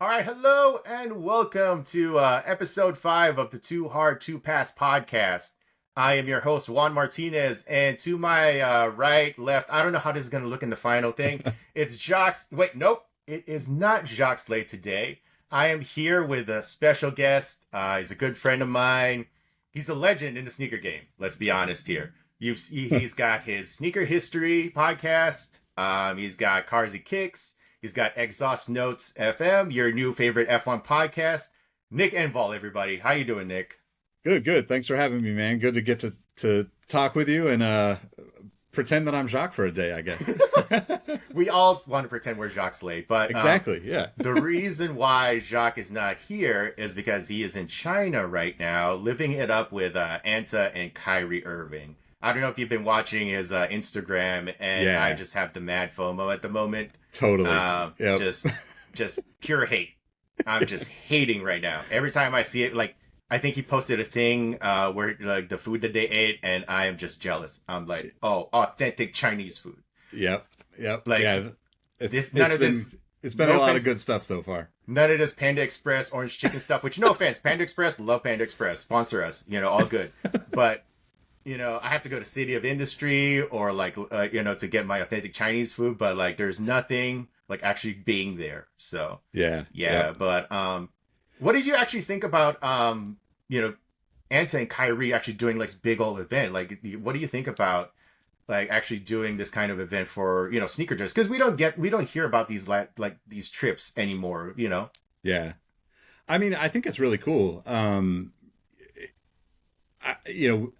All right, hello and welcome to episode 5 of the Too Hard to Pass podcast. I am your host, Juan Martinez, and to my right, left, I don't know how this is going to look in the final thing. It's Jacques. Wait, nope, it is not Jacques Slay today. I am here with a special guest. He's a good friend of mine. He's a legend in the sneaker game. Let's be honest here. He's got his sneaker history podcast. He's got Cars and Kicks. He's got Exhaust Notes FM, your new favorite F1 podcast. Nick Engvall, everybody. How you doing, Nick? Good. Thanks for having me, man. Good to get to talk with you and pretend that I'm Jacques for a day, I guess. We all want to pretend we're Jacques Slade, but exactly, yeah. The reason why Jacques is not here is because he is in China right now, living it up with ANTA and Kyrie Irving. I don't know if you've been watching his Instagram, and yeah. I just have the mad FOMO at the moment. Totally. Yep. Just pure hate. I'm just hating right now. Every time I see it, like, I think he posted a thing where, like, the food that they ate, and I am just jealous. I'm like, oh, authentic Chinese food. Yep. Like, yeah. It's been a lot of good stuff so far. None of this Panda Express, orange chicken stuff, which, no offense, Panda Express, love Panda Express. Sponsor us, all good. But... I have to go to City of Industry or to get my authentic Chinese food, but like there's nothing like actually being there. So yeah. But what did you actually think about Anta and Kyrie actually doing like this big old event? Like, what do you think about like actually doing this kind of event for sneaker dress? Because we don't hear about these like these trips anymore. Yeah, I mean, I think it's really cool.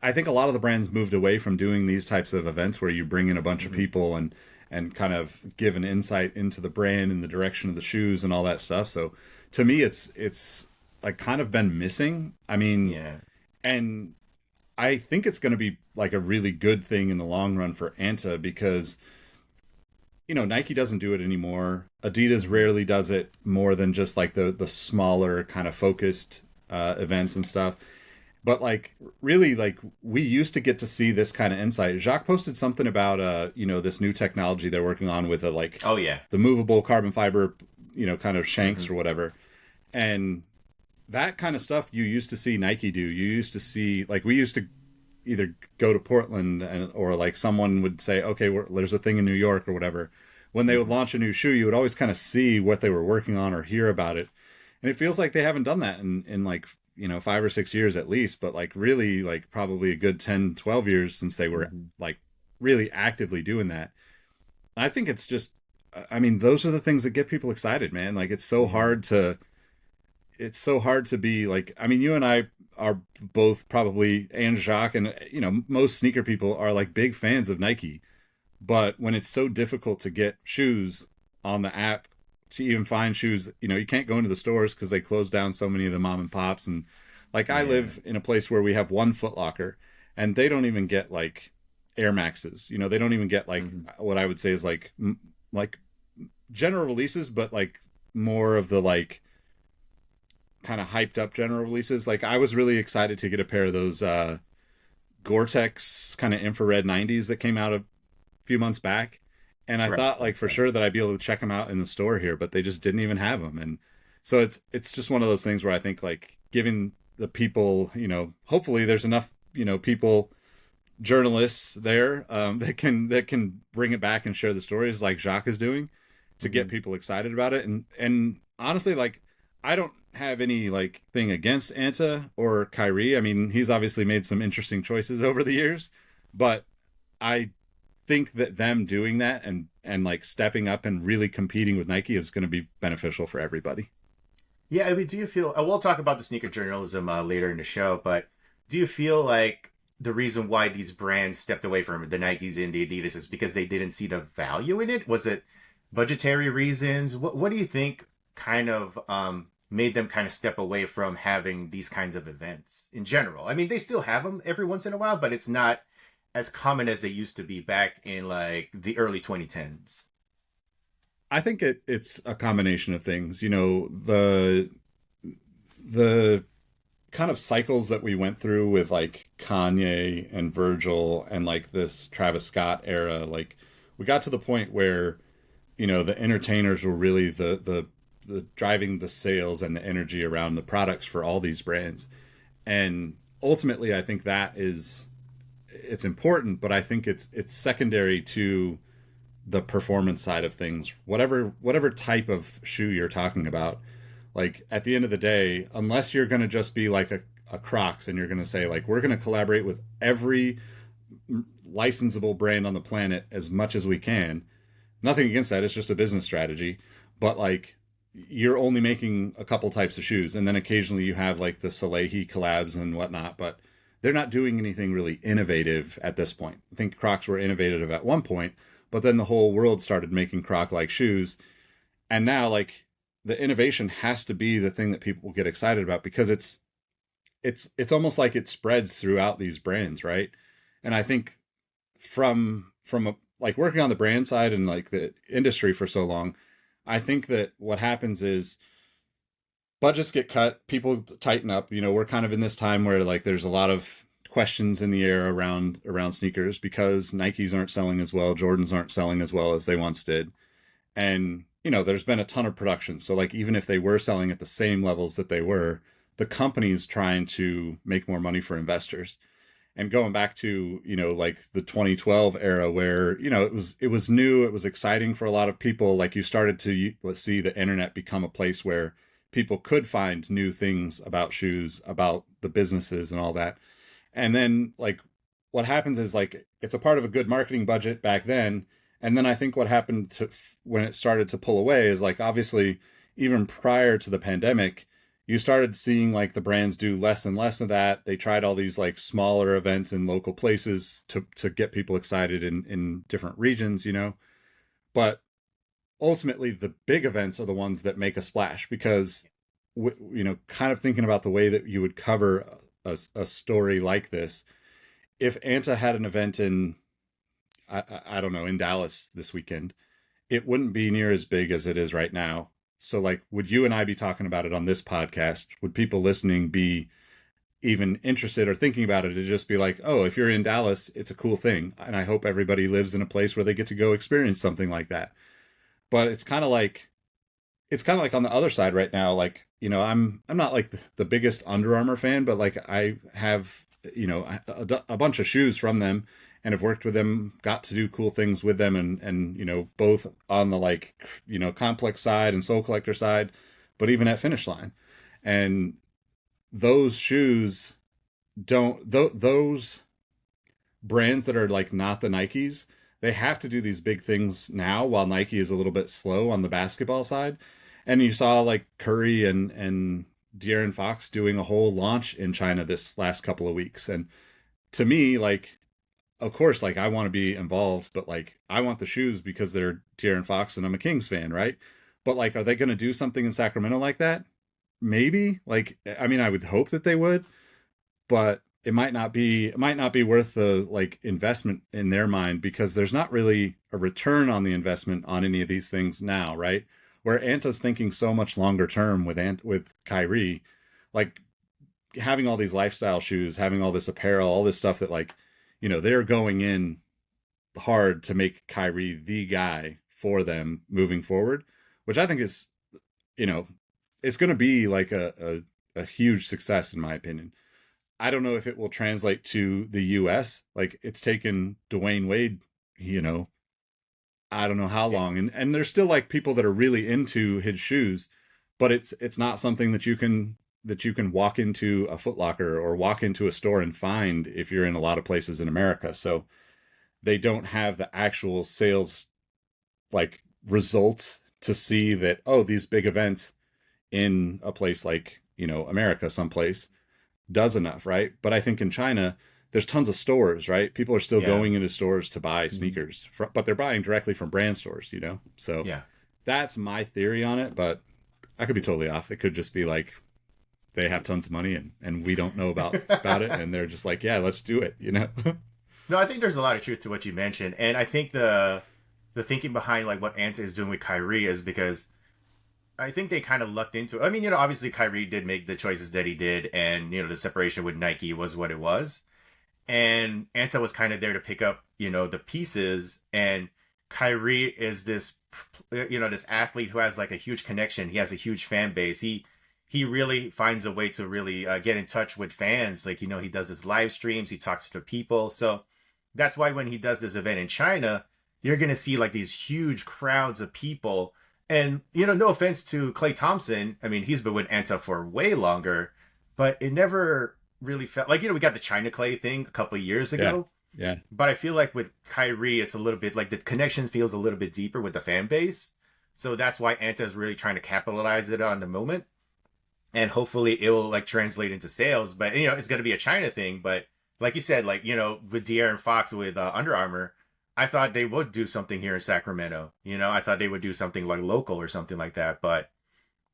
I think a lot of the brands moved away from doing these types of events where you bring in a bunch of people and kind of give an insight into the brand and the direction of the shoes and all that stuff. So to me, it's like kind of been missing. I mean, yeah. And I think it's going to be like a really good thing in the long run for ANTA because, Nike doesn't do it anymore. Adidas rarely does it more than just like the smaller kind of focused events and stuff. But like really, like we used to get to see this kind of insight. Jacques posted something about this new technology they're working on with the movable carbon fiber, kind of shanks or whatever. And that kind of stuff you used to see Nike do. You used to see like we used to either go to Portland or like someone would say, okay, there's a thing in New York or whatever. When they would launch a new shoe, you would always kind of see what they were working on or hear about it. And it feels like they haven't done that in like 5 or 6 years at least, but like really like probably a good 10, 12 years since they were like really actively doing that. I think it's just, I mean, those are the things that get people excited, man. Like it's so hard to be like, I mean, you and I are both probably, and Jacques and, most sneaker people are like big fans of Nike, but when it's so difficult to get shoes on the app, to even find shoes, you can't go into the stores because they close down so many of the mom and pops. And like I live in a place where we have one Foot Locker and they don't even get like Air Maxes. They don't even get like what I would say is like general releases, but like more of the like kind of hyped up general releases. Like I was really excited to get a pair of those Gore-Tex kind of infrared 90s that came out a few months back. And I thought like for sure that I'd be able to check them out in the store here, but they just didn't even have them. And so it's just one of those things where I think like giving the people, hopefully there's enough, people, journalists there that can bring it back and share the stories like Jacques is doing to get people excited about it. And honestly, like I don't have any like thing against ANTA or Kyrie. I mean, he's obviously made some interesting choices over the years, but I think that them doing that and like stepping up and really competing with Nike is going to be beneficial for everybody. Yeah, I mean, do you feel, we'll talk about the sneaker journalism later in the show, but do you feel like the reason why these brands stepped away from the Nikes and the Adidas is because they didn't see the value in it? Was it budgetary reasons? What do you think kind of made them kind of step away from having these kinds of events in general? I mean, they still have them every once in a while, but it's not as common as they used to be back in like the early 2010s. I think it's a combination of things. The kind of cycles that we went through with like Kanye and Virgil and like this Travis Scott era, like we got to the point where, the entertainers were really the driving the sales and the energy around the products for all these brands. And ultimately, I think it's important, but I think it's secondary to the performance side of things. Whatever type of shoe you're talking about, like at the end of the day, unless you're going to just be like a Crocs and you're going to say like we're going to collaborate with every licensable brand on the planet as much as we can. Nothing against that. It's just a business strategy. But like you're only making a couple types of shoes, and then occasionally you have like the Salehi collabs and whatnot, but they're not doing anything really innovative at this point. I think Crocs were innovative at one point, but then the whole world started making Croc-like shoes. And now like the innovation has to be the thing that people get excited about, because it's almost like it spreads throughout these brands, right? And I think like working on the brand side and like the industry for so long, I think that what happens is budgets get cut, people tighten up. You know, we're kind of in this time where like there's a lot of questions in the air around sneakers because Nikes aren't selling as well, Jordans aren't selling as well as they once did. And, you know, there's been a ton of production. So like even if they were selling at the same levels that they were, the company's trying to make more money for investors. And going back to, you know, like the 2012 era where, you know, it was new, it was exciting for a lot of people. Like you started to see the internet become a place where people could find new things about shoes, about the businesses and all that. And then like what happens is like it's a part of a good marketing budget back then. And then I think what happened to when it started to pull away is like obviously even prior to the pandemic, you started seeing like the brands do less and less of that. They tried all these like smaller events in local places to get people excited in different regions, you know. But ultimately the big events are the ones that make a splash because you know, kind of thinking about the way that you would cover a story like this, if ANTA had an event in I don't know, in Dallas this weekend, it wouldn't be near as big as it is right now. So like, would you and I be talking about it on this podcast? Would people listening be even interested or thinking about it to just be like, oh, if you're in Dallas, it's a cool thing. And I hope everybody lives in a place where they get to go experience something like that. But it's kind of like on the other side right now, like, you know, I'm not like the biggest Under Armour fan, but like I have, you know, a bunch of shoes from them and have worked with them, got to do cool things with them, and you know, both on the like, you know, complex side and soul collector side, but even at Finish Line. And those shoes those brands that are like not the Nikes, they have to do these big things now while Nike is a little bit slow on the basketball side. And you saw like Curry and De'Aaron Fox doing a whole launch in China this last couple of weeks. And to me, like, of course, like I want to be involved, but like I want the shoes because they're De'Aaron Fox and I'm a Kings fan, right? But like, are they going to do something in Sacramento like that? Maybe. Like, I mean, I would hope that they would, but it might not be worth the like investment in their mind because there's not really a return on the investment on any of these things now, right? Where Anta's thinking so much longer term with Kyrie, like having all these lifestyle shoes, having all this apparel, all this stuff that like, you know, they're going in hard to make Kyrie the guy for them moving forward, which I think is, you know, it's going to be like a huge success in my opinion. I don't know if it will translate to the US. Like it's taken Dwayne Wade, you know, I don't know how long. And there's still like people that are really into his shoes, but it's not something that you can walk into a Foot Locker or walk into a store and find if you're in a lot of places in America. So they don't have the actual sales like results to see that, oh, these big events in a place like, you know, America someplace does enough, right? But I think in China, there's tons of stores, right? People are still going into stores to buy sneakers, but they're buying directly from brand stores, you know? So Yeah. that's my theory on it, but I could be totally off. It could just be like they have tons of money and we don't know about it, and they're just like, yeah, let's do it, you know? No, I think there's a lot of truth to what you mentioned, and I think the thinking behind like what Anta is doing with Kyrie is because I think they kind of lucked into it. I mean, you know, obviously Kyrie did make the choices that he did, and you know, the separation with Nike was what it was, and Anta was kind of there to pick up, you know, the pieces, and Kyrie is this, this athlete who has like a huge connection. He has a huge fan base. He really finds a way to really get in touch with fans. Like, he does his live streams. He talks to people. So that's why when he does this event in China, you're going to see like these huge crowds of people. And, no offense to Klay Thompson. I mean, he's been with ANTA for way longer, but it never really felt like, we got the China Klay thing a couple of years ago. Yeah. But I feel like with Kyrie, it's a little bit like the connection feels a little bit deeper with the fan base. So that's why ANTA is really trying to capitalize it on the moment. And hopefully it will like translate into sales. But, it's going to be a China thing. But like you said, like, with De'Aaron Fox with Under Armour, I thought they would do something here in Sacramento. I thought they would do something like local or something like that. But,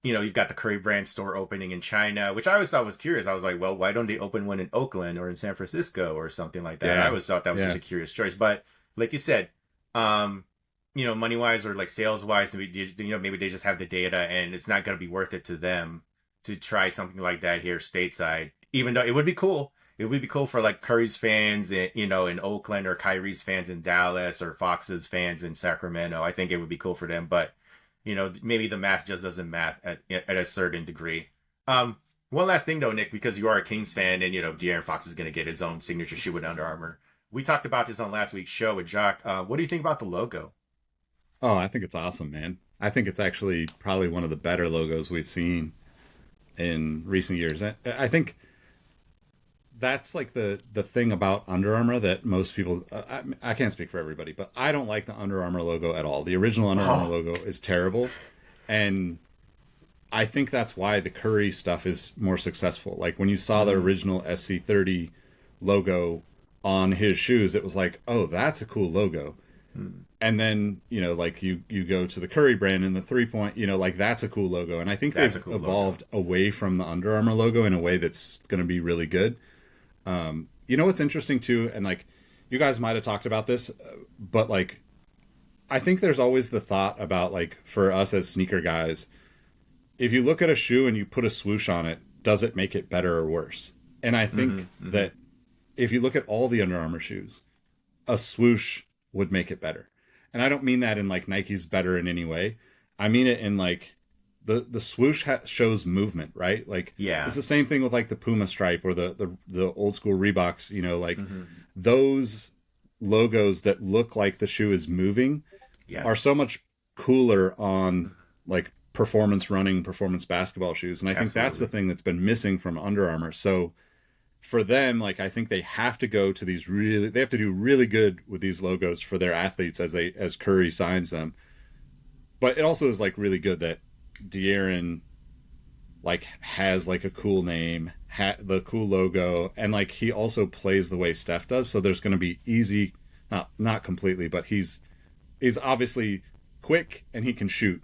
you've got the Curry brand store opening in China, which I always thought was curious. I was like, well, why don't they open one in Oakland or in San Francisco or something like that? I always thought that was such a curious choice. But like you said, money wise or like sales wise, maybe they just have the data and it's not going to be worth it to them to try something like that here stateside, even though it would be cool. It would be cool for like Curry's fans, in Oakland, or Kyrie's fans in Dallas, or Fox's fans in Sacramento. I think it would be cool for them, but maybe the math just doesn't math at a certain degree. One last thing though, Nick, because you are a Kings fan, and De'Aaron Fox is going to get his own signature shoe with Under Armour. We talked about this on last week's show with Jacques. What do you think about the logo? Oh, I think it's awesome, man. I think it's actually probably one of the better logos we've seen in recent years. I think that's like the thing about Under Armour that most people, I can't speak for everybody, but I don't like the Under Armour logo at all. The original Under Armour logo is terrible. And I think that's why the Curry stuff is more successful. Like when you saw the original SC30 logo on his shoes, it was like, oh, that's a cool logo. And then, like you go to the Curry brand and the 3-point, like that's a cool logo. And I think they've evolved away from the Under Armour logo in a way that's going to be really good. What's interesting too, and like you guys might have talked about this, but like I think there's always the thought about like for us as sneaker guys, if you look at a shoe and you put a swoosh on it, does it make it better or worse? And I think that if you look at all the Under Armour shoes, a swoosh would make it better. And I don't mean that in like Nike's better in any way. I mean it in like the swoosh shows movement, right? Like, it's the same thing with like the Puma stripe or the old school Reeboks, those logos that look like the shoe is moving are so much cooler on like performance running, performance basketball shoes. And I think that's the thing that's been missing from Under Armour. So for them, like, I think they have to go to these they have to do really good with these logos for their athletes as Curry signs them. But it also is like really good that De'Aaron like has like a cool name, the cool logo, and like he also plays the way Steph does. So there's going to be easy, not completely, but he's obviously quick and he can shoot.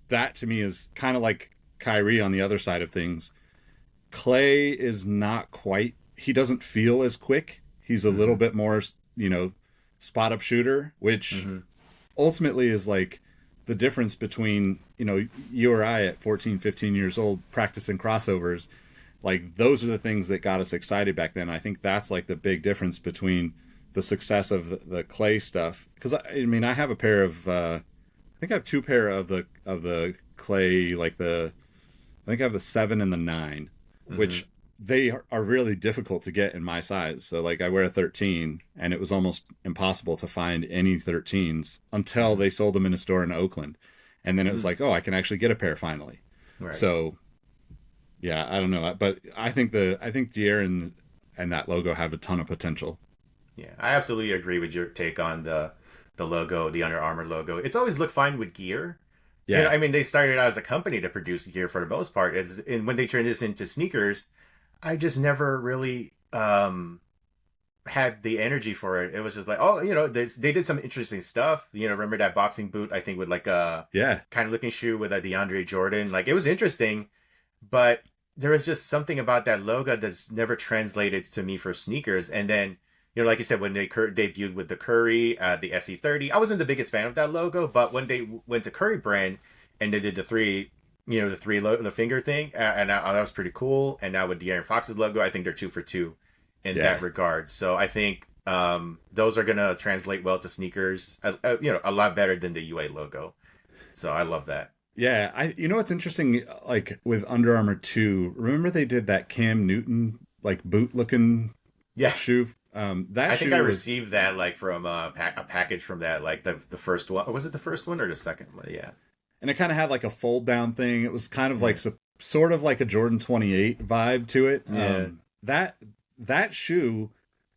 That to me is kind of like Kyrie on the other side of things. Klay is not quite, he doesn't feel as quick. He's a little bit more, spot up shooter, which ultimately is like the difference between, you or I at 14, 15 years old practicing crossovers. Like those are the things that got us excited back then. I think that's like the big difference between the success of the Klay stuff. Because I have a pair of, I think I have two pair of the Klay, like I think I have the 7 and the 9. Which they are really difficult to get in my size. So like I wear a 13 and it was almost impossible to find any 13s until they sold them in a store in Oakland. And then it was like, oh, I can actually get a pair finally. Right. So yeah, I don't know. But I think De'Aaron and that logo have a ton of potential. Yeah, I absolutely agree with your take on the logo, the Under Armour logo. It's always looked fine with gear. Yeah, they started out as a company to produce gear for the most part. And when they transitioned to sneakers, I just never really had the energy for it. It was just like, they did some interesting stuff. Remember that boxing boot, I think, with like a kind of looking shoe with a DeAndre Jordan. Like, it was interesting, but there was just something about that logo that's never translated to me for sneakers. And then, like you said, when they debuted with the Curry, the SE30, I wasn't the biggest fan of that logo, but when they went to Curry brand and they did the the finger thing, and that was pretty cool. And now with De'Aaron Fox's logo, I think they're 2 for 2 in that regard. So I think Those are gonna translate well to sneakers, a lot better than the UA logo. So I love that. Yeah, you know what's interesting, like with Under Armour 2, remember they did that Cam Newton like boot looking Yeah, shoe? That I think I shoe was, received that like from a package from that, like the first one. Was it the first one or the second one? Yeah. and it kind of had like a fold down thing. It was kind of Yeah. like sort of like a Jordan 28 vibe to it. Yeah. That shoe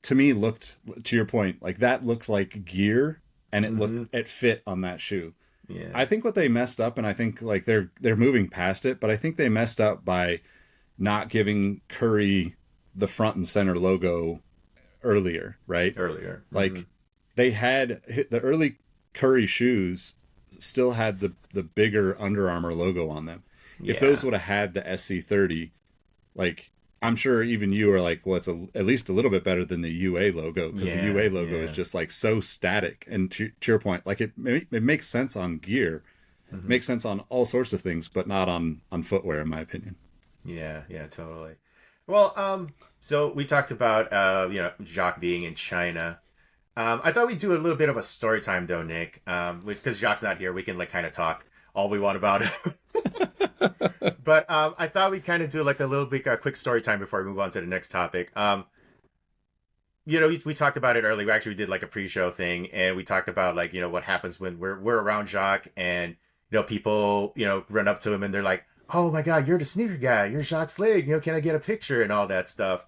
to me looked, to your point, like that looked like gear, and it fit on that shoe. Yeah. I think what they messed up, and I think like they're moving past it, but I think they messed up by not giving Curry the front and center logo earlier, right? Earlier. Like they had the early Curry shoes still had the bigger Under Armour logo on them. If those would have had the SC30, like I'm sure even you are like, well, it's at least a little bit better than the UA logo, because the UA logo is just like so static. And to your point, like it makes sense on gear, makes sense on all sorts of things, but not on footwear, in my opinion. Yeah, totally. Well, so we talked about Jacques being in China. I thought we'd do a little bit of a story time though, Nick. Because Jacques not here, we can like kind of talk all we want about it. But I thought we'd kind of do like a little bit quick story time before we move on to the next topic. We talked about it earlier. We actually did like a pre-show thing, and we talked about like what happens when we're around Jacques, and people run up to him and they're like, "Oh my God, you're the sneaker guy. You're Jacques Slade. Can I get a picture?" and all that stuff.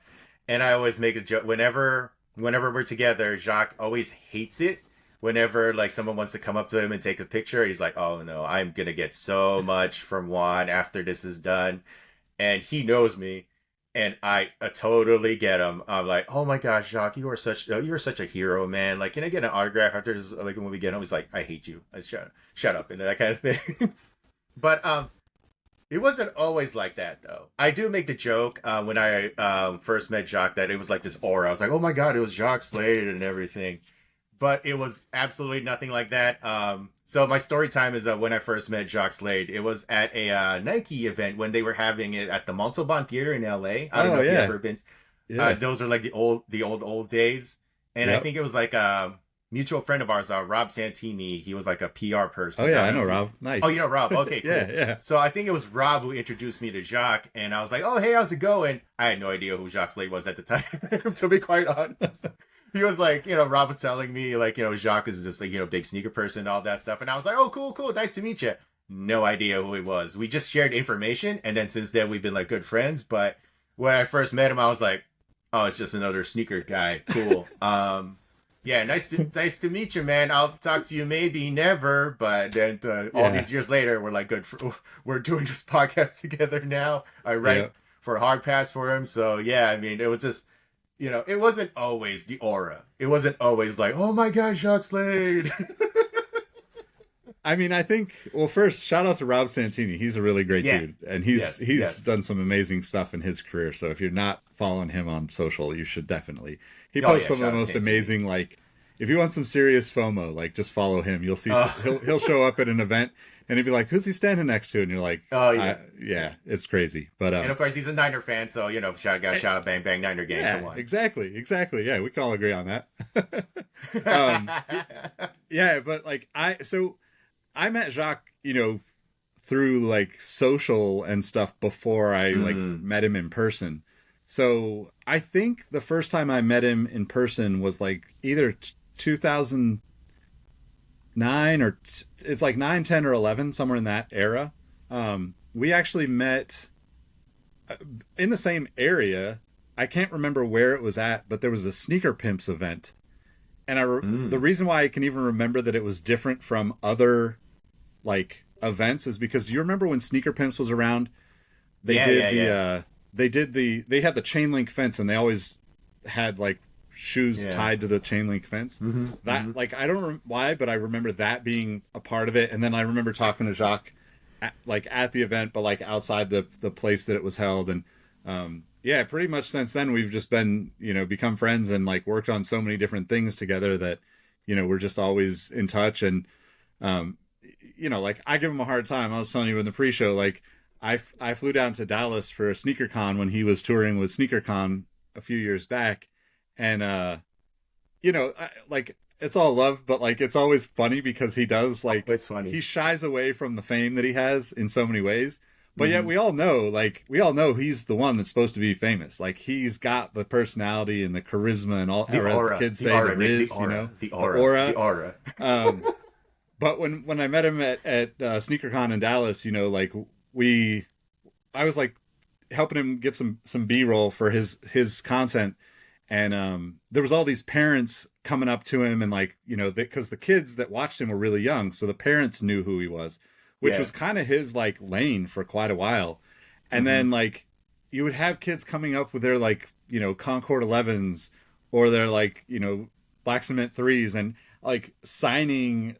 And I always make a joke whenever we're together. Jacques always hates it whenever like someone wants to come up to him and take a picture. He's like, "Oh no, I'm gonna get so much from Juan after this is done," and he knows me, and I totally get him. I'm like, "Oh my gosh, Jacques, you are such a hero, man. Like, can I get an autograph after this? Like when we get home?" He's like, "I hate you. I shut up," and that kind of thing. But it wasn't always like that, though. I do make the joke when I first met Jacques that it was like this aura. I was like, "Oh my God, it was Jacques Slade and everything." But it was absolutely nothing like that. So my story time is when I first met Jacques Slade. It was at a Nike event when they were having it at the Montalban Theater in LA. I don't know if you've ever been. Yeah. Those are like the old days. And I think it was like a mutual friend of ours, Rob Santini. He was like a PR person. Oh yeah, I know Rob. Nice. Oh, you know Rob. Okay, cool. Yeah. So I think it was Rob who introduced me to Jacques, and I was like, "Oh, hey, how's it going?" I had no idea who Jacques Slade was at the time, to be quite honest. He was like, Rob was telling me like, Jacques is this like, big sneaker person and all that stuff, and I was like, "Oh, cool, nice to meet you." No idea who he was. We just shared information, and then since then we've been like good friends. But when I first met him, I was like, "Oh, it's just another sneaker guy. Cool." Yeah, nice to meet you, man. I'll talk to you maybe never, but then all these years later, we're like we're doing this podcast together now. I write for Hard Pass for him, so yeah. I mean, it was just it wasn't always the aura. It wasn't always like, "Oh my God, Jacques Slade." I mean, I think, well, first, shout out to Rob Santini. He's a really great dude, and he's done some amazing stuff in his career. So if you're not following him on social, you should definitely. He posts some of the most amazing, like, if you want some serious FOMO, like, just follow him. You'll see he'll show up at an event, and he'd be like, "Who's he standing next to?" And you're like, "Oh yeah, it's crazy." But and of course he's a Niner fan, so shout out, bang bang Niner game. Yeah, come on. exactly. Yeah, we can all agree on that. Yeah, but like I met Jacques, through like social and stuff before I like met him in person. So I think the first time I met him in person was like either 2009 or it's like 9, 10 or 11, somewhere in that era. We actually met in the same area. I can't remember where it was at, but there was a Sneaker Pimps event. And the reason why I can even remember that it was different from other like events is because, do you remember when Sneaker Pimps was around? They had the chain link fence, and they always had like shoes tied to the chain link fence. Like, I don't know why, but I remember that being a part of it. And then I remember talking to Jacques at the event, but like outside the place that it was held. And pretty much since then we've just been, become friends and like worked on so many different things together that, we're just always in touch. And like I give him a hard time. I was telling you in the pre-show, like I flew down to Dallas for a SneakerCon when he was touring with SneakerCon a few years back, and like it's all love, but like it's always funny because he does Oh, like it's funny. he shies away from the fame that he has in so many ways. But yet Hmm. we all know he's the one that's supposed to be famous. Like he's got the personality and the charisma and all, or as the kids The say, the aura, Nick, riz, the the aura, the aura. aura. Um, but when I met him at SneakerCon in Dallas, like we I was like helping him get some B-roll for his content, and there was all these parents coming up to him and like because the kids that watched him were really young, so the parents knew who he was, which Yeah. was kind of his like lane for quite a while. And Hmm. then like you would have kids coming up with their like Concord 11s or their like Black Cement 3s and like signing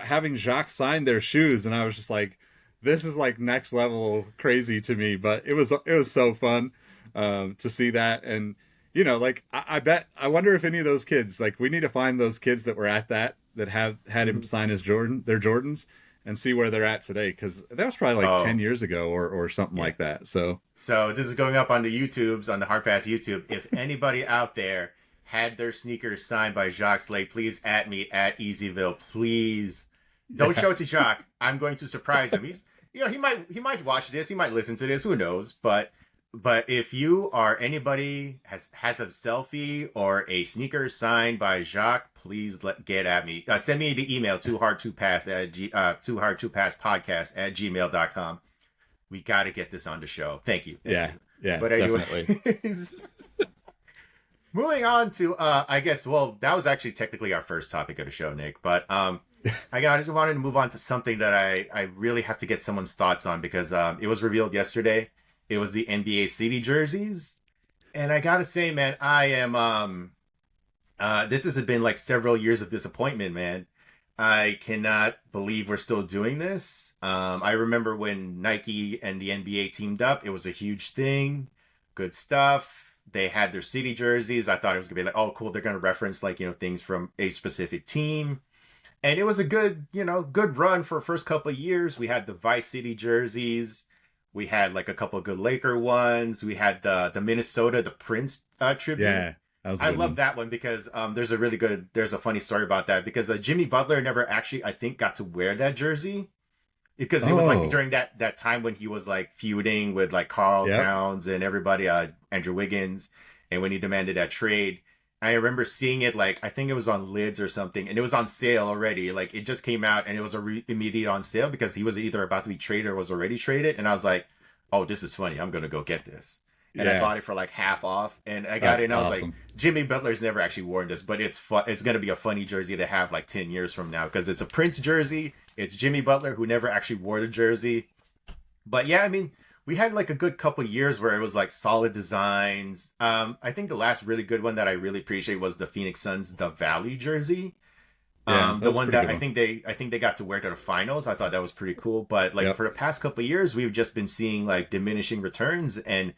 having Jacques sign their shoes, and I was just like, this is like next level crazy to me. But it was so fun to see that. And like I bet I wonder if any of those kids, like we need to find those kids that were at that have had him Hmm. sign their Jordans, and see where they're at today, because that was probably like 10 Oh, years ago or something yeah. like that. So So this is going up on the YouTubes, on the Hard Pass YouTube. If anybody out there had their sneakers signed by Jacques Slade, please at me at Easyville. Please don't yeah, show it to Jacques. I'm going to surprise him. He's, he might watch this, he might listen to this, who knows? But if you are anybody has a selfie or a sneaker signed by Jacques, please get at me. Send me the email too hard to pass at too hard to pass podcast at gmail.com. We got to get this on the show. Thank you. Thank yeah, you. yeah, But definitely. anyways, moving on to, I guess, well, that was actually technically our first topic of the show, Nick. But I just wanted to move on to something that I really have to get someone's thoughts on because it was revealed yesterday. It was the NBA City jerseys. And I got to say, man, I am, this has been like several years of disappointment, man. I cannot believe we're still doing this. I remember when Nike and the NBA teamed up, it was a huge thing. Good stuff. They had their city jerseys. I thought it was gonna be like, oh, cool. They're gonna reference like things from a specific team, and it was a good good run for the first couple of years. We had the Vice City jerseys. We had like a couple of good Laker ones. We had the Minnesota the Prince tribute. Yeah, that was a I good love one. that one because there's a funny story about that because Jimmy Butler never actually I think got to wear that jersey because it was like Oh, during that time when he was like feuding with like Carl yep. Towns and everybody, Andrew Wiggins, and when he demanded that trade. I remember seeing it like I think it was on Lids or something, and it was on sale already. Like it just came out and it was immediate on sale because he was either about to be traded or was already traded. And I was like, "Oh, this is funny. I'm gonna go get this." And I Yeah, bought it for like half off, and I got that's it. And I was like, awesome. Jimmy Butler's never actually worn this, but it's fun. It's gonna be a funny jersey to have like 10 years from now because it's a Prince jersey. It's Jimmy Butler who never actually wore the jersey. But yeah, I mean, we had like a good couple years where it was like solid designs. I think the last really good one that I really appreciate was the Phoenix Suns the Valley jersey. Yeah, that The was a one pretty that good one. I think they got to wear to the finals. I thought that was pretty cool. But like Yep. for the past couple of years, we've just been seeing like diminishing returns. And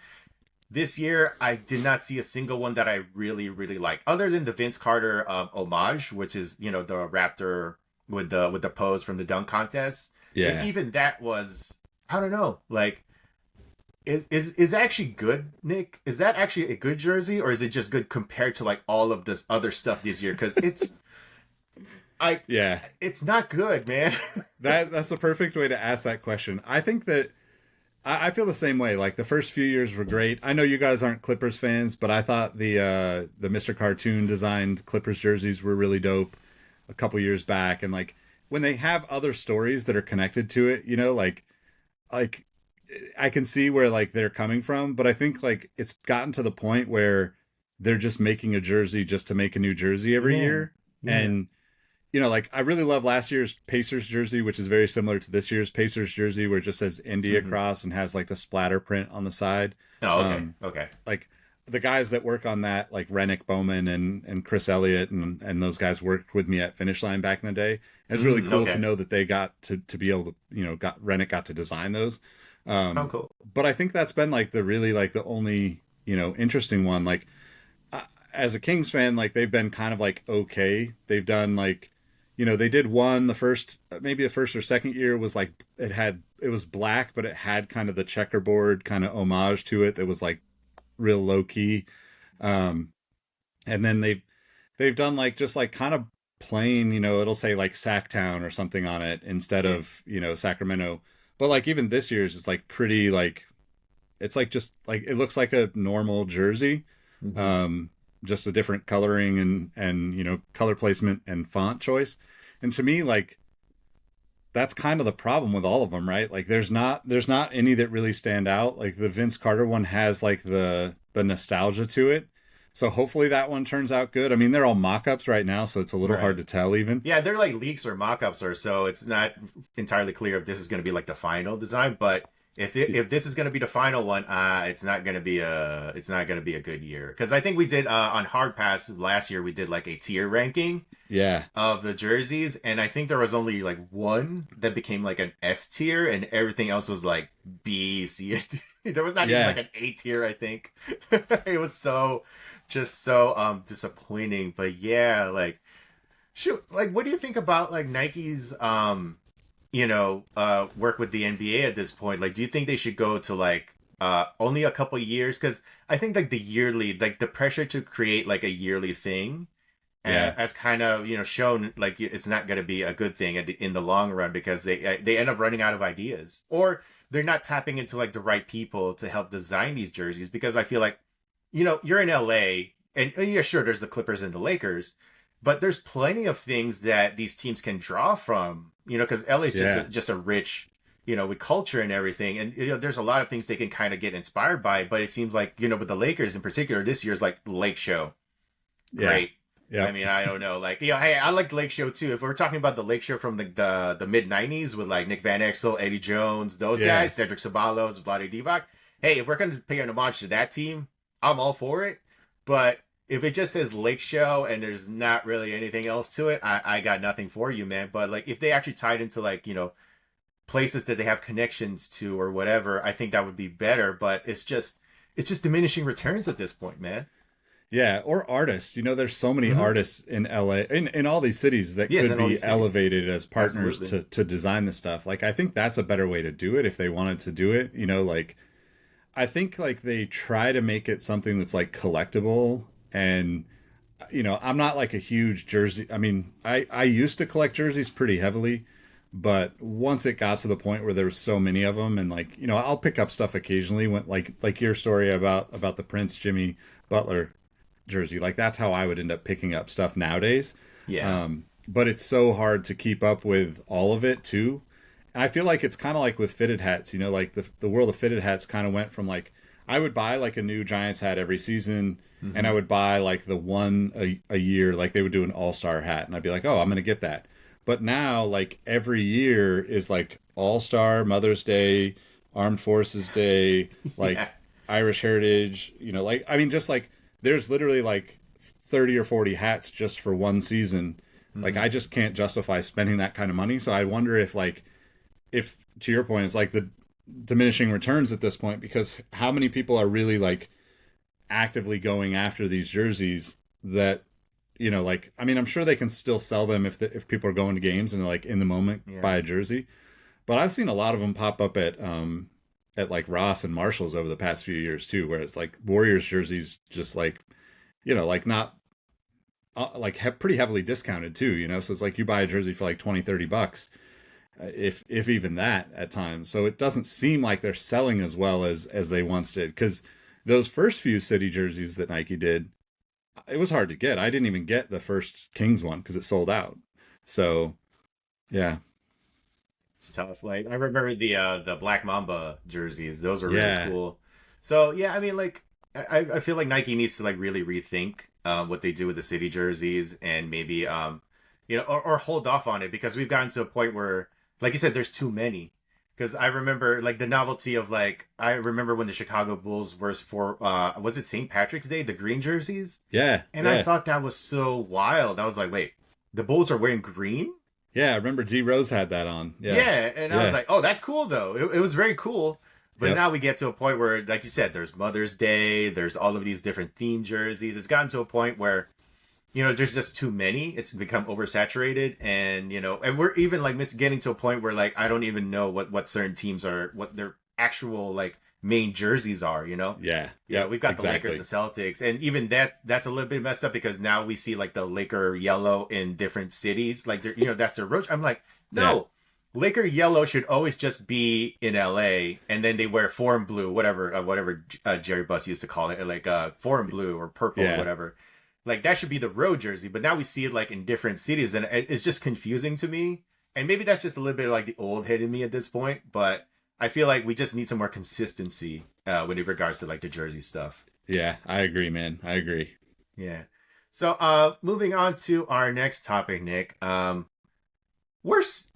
this year, I did not see a single one that I really, really like, other than the Vince Carter homage, which is the Raptor with the pose from the dunk contest. And Yeah. even that was, I don't know, like is actually good, Nick? Is that actually a good jersey, or is it just good compared to like all of this other stuff this year? Because I Yeah. it's not good, man. That's a perfect way to ask that question. I think that I feel the same way. Like the first few years were great. I know you guys aren't Clippers fans, but I thought the Mr. Cartoon designed Clippers jerseys were really dope a couple years back. And like when they have other stories that are connected to it, like I can see where like they're coming from, but I think like it's gotten to the point where they're just making a jersey just to make a new jersey every Yeah, year. yeah. And like I really love last year's Pacers jersey, which is very similar to this year's Pacers jersey, where it just says Indy Hmm. across and has like the splatter print on the side. Oh, okay, Um, okay. like the guys that work on that, like Rennick Bowman and Chris Elliott and those guys worked with me at Finish Line back in the day. It was really cool to Okay. know that they got to be able to, got Rennick got to design those. Oh, Um, cool. but I think that's been like the really like the only, interesting one. Like as a Kings fan, like they've been kind of like okay. They've done like, they did one the first maybe the first or second year was like it was black, but it had kind of the checkerboard kind of homage to it that was like real low key. Um, and then they've done like just like kind of plain, it'll say like Sacktown or something on it instead of, Sacramento. But like even this year's is like pretty like it's like just like it looks like a normal jersey. Mm-hmm. Um just a different coloring and color placement and font choice. And to me like that's kind of the problem with all of them, right? Like there's not any that really stand out. Like the Vince Carter one has like the nostalgia to it. So hopefully that one turns out good. I mean, they're all mock-ups right now, so it's a little hard Right. to tell even. Yeah, they're like leaks or mock-ups or so. It's not entirely clear if this is going to be like the final design, but if this is going to be the final one, it's not going to be a good year. Because I think we did on Hard Pass last year we did like a tier ranking Yeah. of the jerseys, and I think there was only like one that became like an S tier, and everything else was like B, C. There was not even Yeah. like an A tier. I think it was so disappointing. But yeah, like shoot, like what do you think about like Nike's work with the NBA at this point? Like, do you think they should go to like only a couple years? Because I think like the yearly, like the pressure to create like a yearly thing Yeah. as kind of shown like it's not going to be a good thing in the long run because they end up running out of ideas, or they're not tapping into like the right people to help design these jerseys. Because I feel like you're in LA, and yeah, sure, there's the Clippers and the Lakers, but there's plenty of things that these teams can draw from, because LA is Yeah. just a rich, with culture and everything. And, there's a lot of things they can kind of get inspired by. But it seems like, with the Lakers in particular, this year's like Lake Show. Yeah. Great. Yeah. I mean, I don't know. Like, hey, I like Lake Show too. If we're talking about the Lake Show from the mid 90s with like Nick Van Exel, Eddie Jones, those Yeah. guys, Cedric Ceballos, Vlade Divac. Hey, if we're going to pay an homage to that team, I'm all for it. But if it just says Lake Show and there's not really anything else to it, I got nothing for you, man. But like if they actually tied into like, places that they have connections to or whatever, I think that would be better. But it's just diminishing returns at this point, man. Yeah, or artists. There's so many Mhm. artists in LA, in all these cities that Yes, could in all be these cities. elevated as partners Absolutely. to design the stuff. Like I think that's a better way to do it if they wanted to do it. Like I think like they try to make it something that's like collectible and I'm not like a huge jersey. I mean, I used to collect jerseys pretty heavily, but once it got to the point where there was so many of them and like, I'll pick up stuff occasionally when like your story about the Prince Jimmy Butler jersey. Like that's how I would end up picking up stuff nowadays. Yeah. But it's so hard to keep up with all of it too. And I feel like it's kind of like with fitted hats, like the world of fitted hats kind of went from like I would buy like a new Giants hat every season and I Hmm. would buy like the one a year, like they would do an all-star hat and I'd be like, "Oh, I'm going to get that." But now like every year is like All-Star, Mother's Day, Armed Forces Day, Yeah. like Irish Heritage, like I mean just like there's literally like 30 or 40 hats just for one season. Like Hmm. I just can't justify spending that kind of money. So I wonder if to your point it's like the diminishing returns at this point because how many people are really like actively going after these jerseys that like I mean I'm sure they can still sell them if people are going to games and like in the moment Yeah. buy a jersey, but I've seen a lot of them pop up at like Ross and Marshalls over the past few years too, where it's like Warriors jerseys just like like not like pretty heavily discounted too, so it's like you buy a jersey for like 20-30 bucks, if even that at times. So it doesn't seem like they're selling as well as they once did because those first few city jerseys that Nike did, it was hard to get. I didn't even get the first Kings one because it sold out. So yeah. It's tough. Like I remember the Black Mamba jerseys; those were really Yeah. cool. So yeah, I mean, like I feel like Nike needs to like really rethink what they do with the city jerseys, and maybe or hold off on it because we've gotten to a point where, like you said, there's too many. Because I remember like the novelty of like I remember when the Chicago Bulls were for was it St. Patrick's Day, the green jerseys, Yeah. and I Yeah. thought that was so wild. I was like, wait, the Bulls are wearing green? Yeah. I remember D Rose had that on. Yeah. Yeah, and I was Yeah. like, oh, that's cool though. It was very cool. But Yep. now we get to a point where, like you said, there's Mother's Day, there's all of these different theme jerseys. It's gotten to a point where, there's just too many. It's become oversaturated, and and we're even like getting to a point where like I don't even know what certain teams are, what their actual like main jerseys are, you know? Yeah. Yeah, Yep. we've got the Lakers, Exactly. the Celtics, and even that's a little bit messed up because now we see like the Laker yellow in different cities. Like, that's their roach. I'm like, Yeah. no, Laker yellow should always just be in LA, and then they wear foreign blue, whatever Jerry Buss used to call it, like foreign blue or purple or Yeah. whatever. Like that should be the road jersey, but now we see it like in different cities, and it's just confusing to me. And maybe that's just a little bit of, like the old head in me at this point, but I feel like we just need some more consistency when it regards to like the jersey stuff. Yeah. I agree, man. I agree. Yeah. So moving on to our next topic, Nick. Where's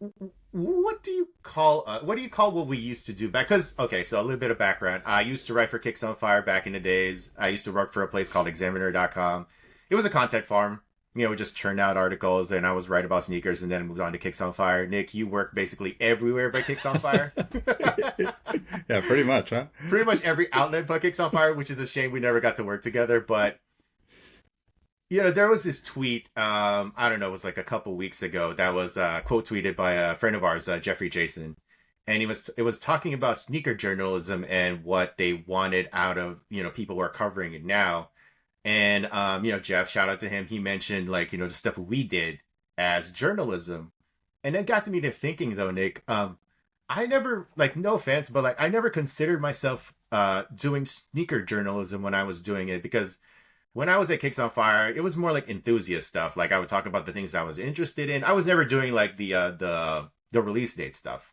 what do you call what we used to do back? Because okay, so a little bit of background. I used to write for Kicks on Fire back in the days. I used to work for a place called Examiner.com. It was a content farm. We just churned out articles, and I was write about sneakers, and then moved on to Kicks on Fire. Nick, you work basically everywhere by Kicks on Fire. Yeah, pretty much, huh? Pretty much every outlet but Kicks on Fire, which is a shame we never got to work together. But there was this tweet. I don't know, it was like a couple weeks ago. That was quote tweeted by a friend of ours, Jeffrey Jason, and it was talking about sneaker journalism and what they wanted out of people who are covering it now. And Jeff, shout out to him. He mentioned like the stuff we did as journalism, and it got me to thinking though, Nick. I never, like, no offense, but like I never considered myself doing sneaker journalism when I was doing it, because when I was at Kicks on Fire, it was more like enthusiast stuff. Like I would talk about the things I was interested in. I was never doing like the release date stuff.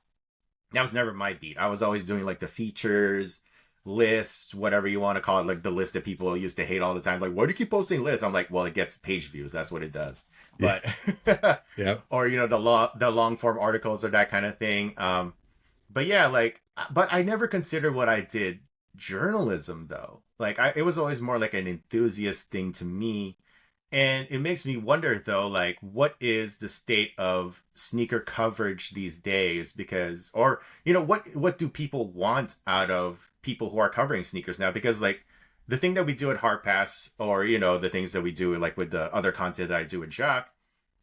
That was never my beat. I was always doing like the features, lists, whatever you want to call it, like the list that people used to hate all the time. Like, why do you keep posting lists? I'm like, well, it gets page views. That's what it does. But Yeah. or the long form articles or that kind of thing. But yeah, like, but I never considered what I did journalism though. Like, it was always more like an enthusiast thing to me. And it makes me wonder though, like, what is the state of sneaker coverage these days? Because, or what do people want out of people who are covering sneakers now? Because like the thing that we do at Hard Pass, or the things that we do like with the other content that I do with Jacques,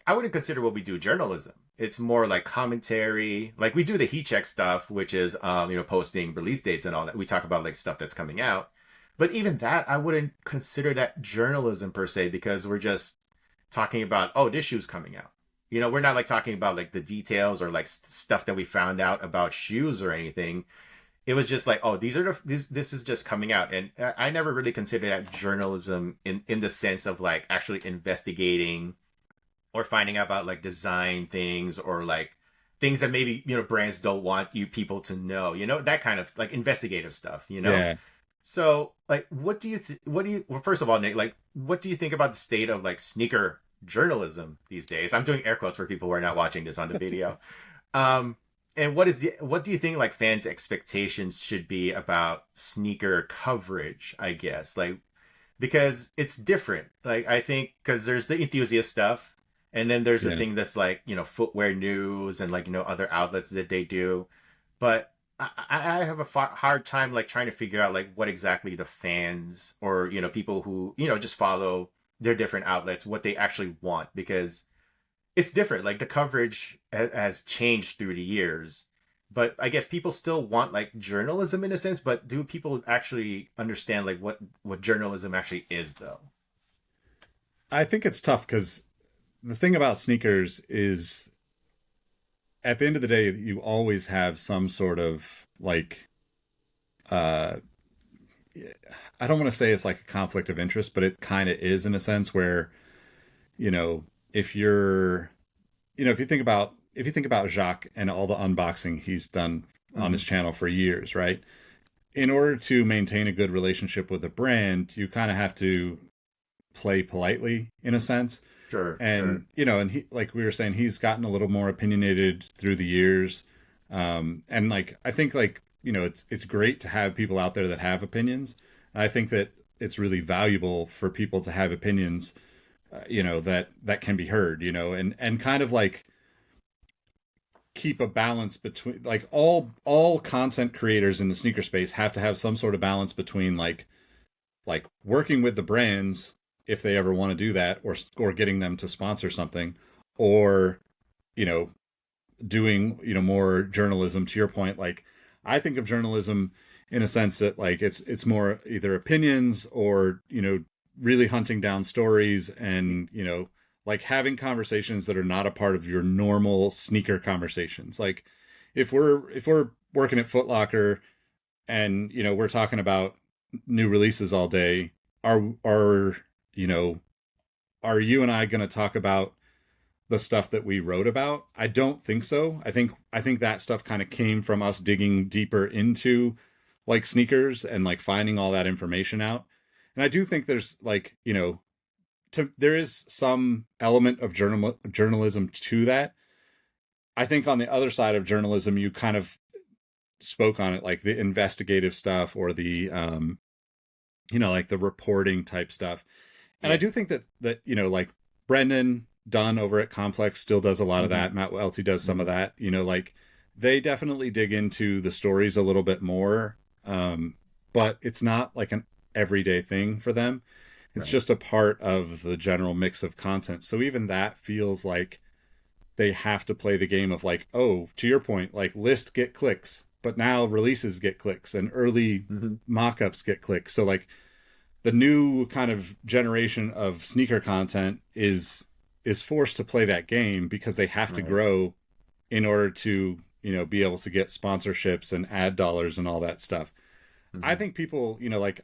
I wouldn't consider what we do journalism. It's more like commentary. Like we do the heat check stuff, which is posting release dates and all that. We talk about like stuff that's coming out. But even that, I wouldn't consider that journalism per se, because we're just talking about, oh, this shoe's coming out. We're not like talking about like the details or like stuff that we found out about shoes or anything. It was just like, oh, this is just coming out. And I never really considered that journalism in the sense of like actually investigating or finding out about like design things or like things that maybe brands don't want you people to know, that kind of like investigative stuff. Yeah. So like well, first of all, Nick, like what do you think about the state of like sneaker journalism these days? I'm doing air quotes for people who are not watching this on the video. And what do you think like fans' expectations should be about sneaker coverage, I guess? Like, because it's different. Like I think because there's the enthusiast stuff, and then there's the Yeah. thing that's like footwear news and like other outlets that they do. But I have a hard time like trying to figure out like what exactly the fans or people who just follow their different outlets, what they actually want, because it's different. Like the coverage has changed through the years, but I guess people still want like journalism in a sense. But do people actually understand like what journalism actually is though? I think it's tough because the thing about sneakers is at the end of the day, you always have some sort of like, uh, I don't want to say it's like a conflict of interest, but it kind of is in a sense where, if you're, if you think about Jacques and all the unboxing he's done on Mm-hmm. his channel for years, right? In order to maintain a good relationship with a brand, you kind of have to play politely in a sense. Sure, sure. And and he, like we were saying, he's gotten a little more opinionated through the years. And like I think like it's great to have people out there that have opinions. I think that it's really valuable for people to have opinions, that can be heard, and kind of like keep a balance between like all content creators in the sneaker space have to have some sort of balance between like working with the brands if they ever want to do that, or getting them to sponsor something, or you know doing more journalism. To your point, like I think of journalism in a sense that like it's more either opinions or, you know, really hunting down stories and, you know, like having conversations that are not a part of your normal sneaker conversations. Like if we're working at Foot Locker and, you know, we're talking about new releases all day, are you know, are you and I going to talk about the stuff that we wrote about? I don't think so. I think that stuff kind of came from us digging deeper into like sneakers and like finding all that information out. And I do think there's like, you know, there is some element of journalism to that. I think on the other side of journalism, you kind of spoke on it, like the investigative stuff or the you know, like the reporting type stuff. And I do think that you know, like Brendan Dunn over at Complex still does a lot of that. Matt Welty does some of that. You know, like they definitely dig into the stories a little bit more, but it's not like an everyday thing for them. It's just a part of the general mix of content. So even that feels like they have to play the game of like, oh, to your point, like lists get clicks, but now releases get clicks and early mock-ups get clicks. So like the new kind of generation of sneaker content is forced to play that game because they have to grow in order to, you know, be able to get sponsorships and ad dollars and all that stuff. I think people, you know, like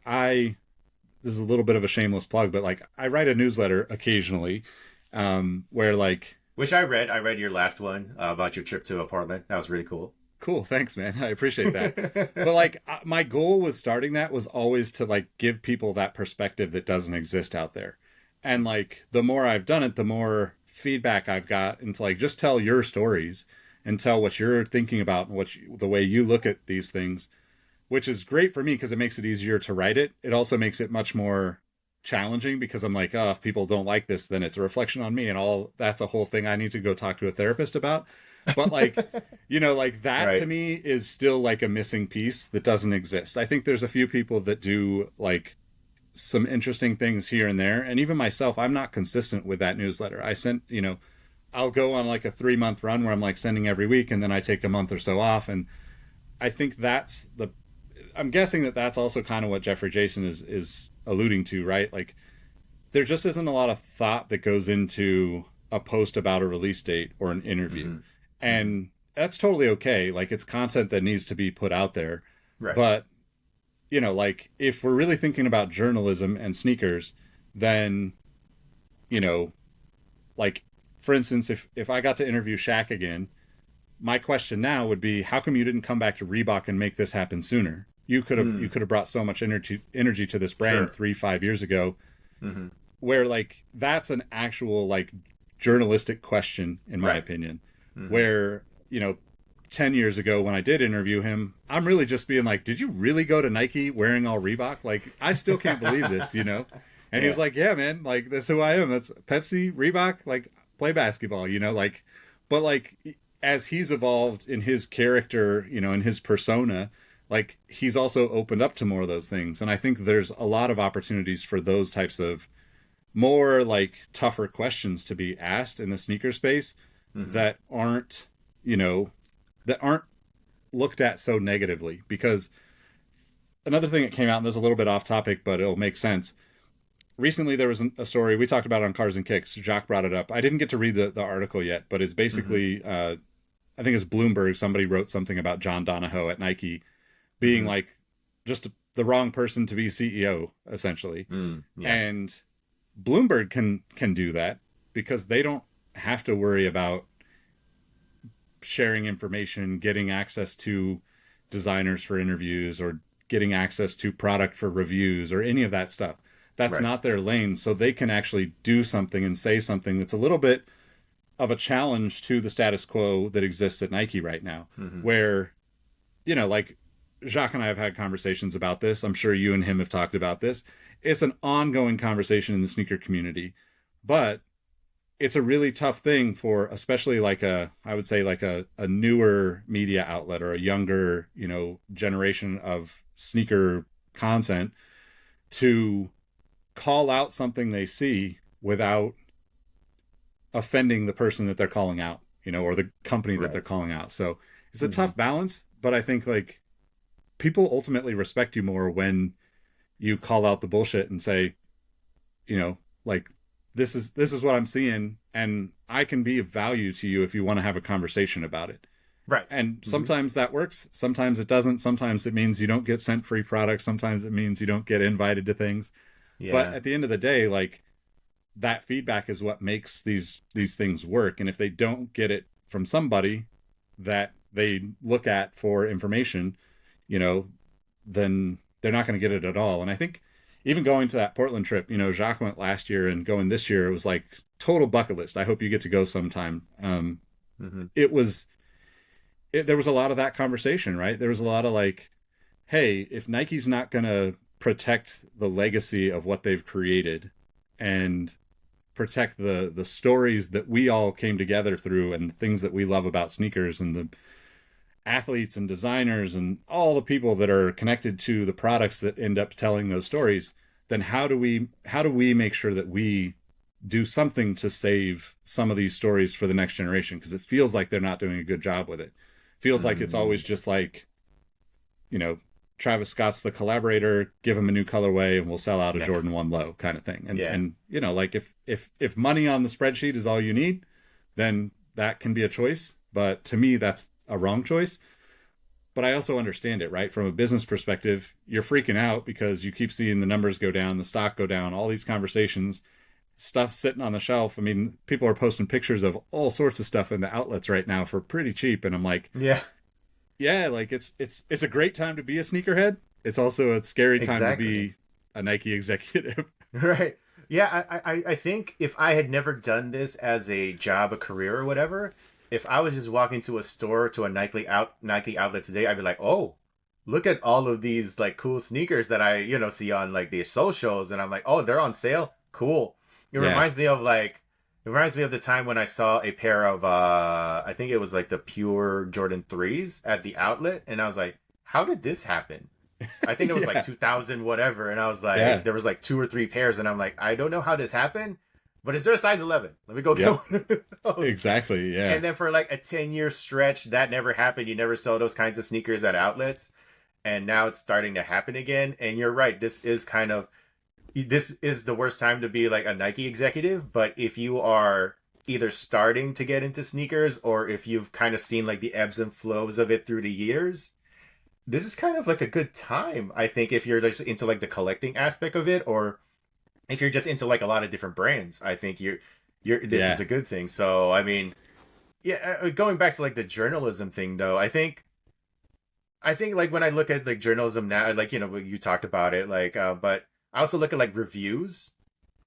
this is a little bit of a shameless plug, but like I write a newsletter occasionally, where like, which I read your last one about your trip to Portland. That was really cool. Cool, thanks, man. I appreciate that. But like my goal with starting that was always to like give people that perspective that doesn't exist out there. And like the more I've done it, the more feedback I've got into like just tell your stories and tell what you're thinking about and the way you look at these things, which is great for me because it makes it easier to write it. It also makes it much more challenging because I'm like, oh, if people don't like this, then it's a reflection on me and all. That's a whole thing I need to go talk to a therapist about. But like, you know, like that to me is still like a missing piece that doesn't exist. I think there's a few people that do like some interesting things here and there. And even myself, I'm not consistent with that newsletter. I sent, you know, I'll go on like a 3-month run where I'm like sending every week and then I take a month or so off. And I think I'm guessing that that's also kind of what Jeffrey Jason is alluding to, right? Like there just isn't a lot of thought that goes into a post about a release date or an interview. And that's totally okay. Like it's content that needs to be put out there. Right. But, you know, like if we're really thinking about journalism and sneakers, then, you know, like for instance, if I got to interview Shaq again, my question now would be, how come you didn't come back to Reebok and make this happen sooner? You could have brought so much energy to this brand 3-5 years ago, where like that's an actual like journalistic question in my opinion. Where, you know, 10 years ago when I did interview him, I'm really just being like, did you really go to Nike wearing all Reebok? Like, I still can't believe this, you know? And he was like, yeah, man, like, that's who I am. That's Pepsi, Reebok, like, play basketball, you know? Like, but like, as he's evolved in his character, you know, in his persona, like, he's also opened up to more of those things. And I think there's a lot of opportunities for those types of more, like, tougher questions to be asked in the sneaker space. That aren't, you know, that aren't looked at so negatively. Because another thing that came out, and this is a little bit off topic, but it'll make sense. Recently, there was a story we talked about on Cars and Kicks. Jacques brought it up. I didn't get to read the article yet, but it's basically, I think it's Bloomberg. Somebody wrote something about John Donahoe at Nike being like just the wrong person to be CEO, essentially. And Bloomberg can do that because they don't have to worry about sharing information, getting access to designers for interviews or getting access to product for reviews or any of that stuff. That's not their lane. So they can actually do something and say something that's a little bit of a challenge to the status quo that exists at Nike right now, where, you know, like Jacques and I have had conversations about this. I'm sure you and him have talked about this. It's an ongoing conversation in the sneaker community, but it's a really tough thing for, especially like I would say like a newer media outlet or a younger, you know, generation of sneaker content to call out something they see without offending the person that they're calling out, you know, or the company that they're calling out. So it's a tough balance, but I think like people ultimately respect you more when you call out the bullshit and say, you know, like, this is what I'm seeing, and I can be of value to you if you want to have a conversation about it. Right. And sometimes that works, sometimes it doesn't. Sometimes it means you don't get sent free products, sometimes it means you don't get invited to things. But Yeah. at the end of the day, like, that feedback is what makes these things work. And if they don't get it from somebody that they look at for information, you know, then they're not going to get it at all. And I think even going to that Portland trip, you know, Jacques went last year, and going this year, it was like total bucket list. I hope you get to go sometime. Mm-hmm. It was, there was a lot of that conversation, right? There was a lot of like, hey, if Nike's not going to protect the legacy of what they've created and protect the stories that we all came together through and the things that we love about sneakers and the athletes and designers and all the people that are connected to the products that end up telling those stories, then how do we make sure that we do something to save some of these stories for the next generation? Because it feels like they're not doing a good job with it. Feels like it's always just like, you know, Travis Scott's the collaborator, give him a new colorway and we'll sell out a Jordan 1 low kind of thing. And you know, like if money on the spreadsheet is all you need, then that can be a choice. But to me, that's a wrong choice. But I also understand it, right? From a business perspective, you're freaking out because you keep seeing the numbers go down, the stock go down, all these conversations, stuff sitting on the shelf. I mean, people are posting pictures of all sorts of stuff in the outlets right now for pretty cheap. And I'm like, yeah, like it's a great time to be a sneakerhead. It's also a scary time to be a Nike executive. Right. Yeah, I think if I had never done this as a job, a career, or whatever, if I was just walking to a store, to a Nike outlet today, I'd be like, oh, look at all of these like cool sneakers that I, you know, see on like the socials, and I'm like, oh, they're on sale. Cool. It reminds me of the time when I saw a pair of I think it was like the pure Jordan 3s at the outlet, and I was like, how did this happen? I think it was like 2000 whatever, and I was like, there was like 2 or 3 pairs, and I'm like, I don't know how this happened, but is there a size 11? Let me go get one of those. Exactly, yeah. And then for like a 10-year stretch, that never happened. You never saw those kinds of sneakers at outlets, and now it's starting to happen again. And you're right, this is the worst time to be like a Nike executive. But if you are either starting to get into sneakers, or if you've kind of seen like the ebbs and flows of it through the years, this is kind of like a good time, I think, if you're just into like the collecting aspect of it, or if you're just into like a lot of different brands. I think this is a good thing. So I mean, going back to like the journalism thing though, I think like when I look at like journalism now, like, you know, you talked about it, like but I also look at like reviews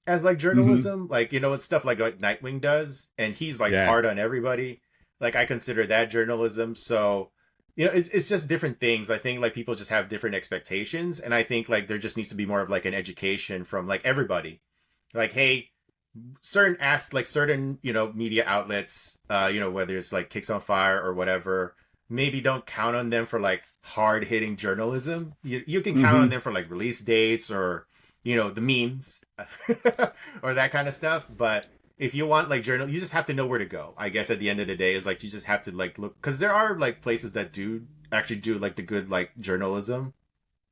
as like journalism. Like, you know, it's stuff like Nightwing does, and he's like hard on everybody. Like, I consider that journalism. So, you know, it's just different things. I think like people just have different expectations, and I think like there just needs to be more of like an education from like everybody. Like, hey, certain, you know, media outlets, you know, whether it's like Kicks on Fire or whatever, maybe don't count on them for like hard hitting journalism. You can count on them for like release dates, or, you know, the memes or that kind of stuff. But if you want like you just have to know where to go. I guess at the end of the day is like, you just have to like look, because there are like places that actually do like the good like journalism.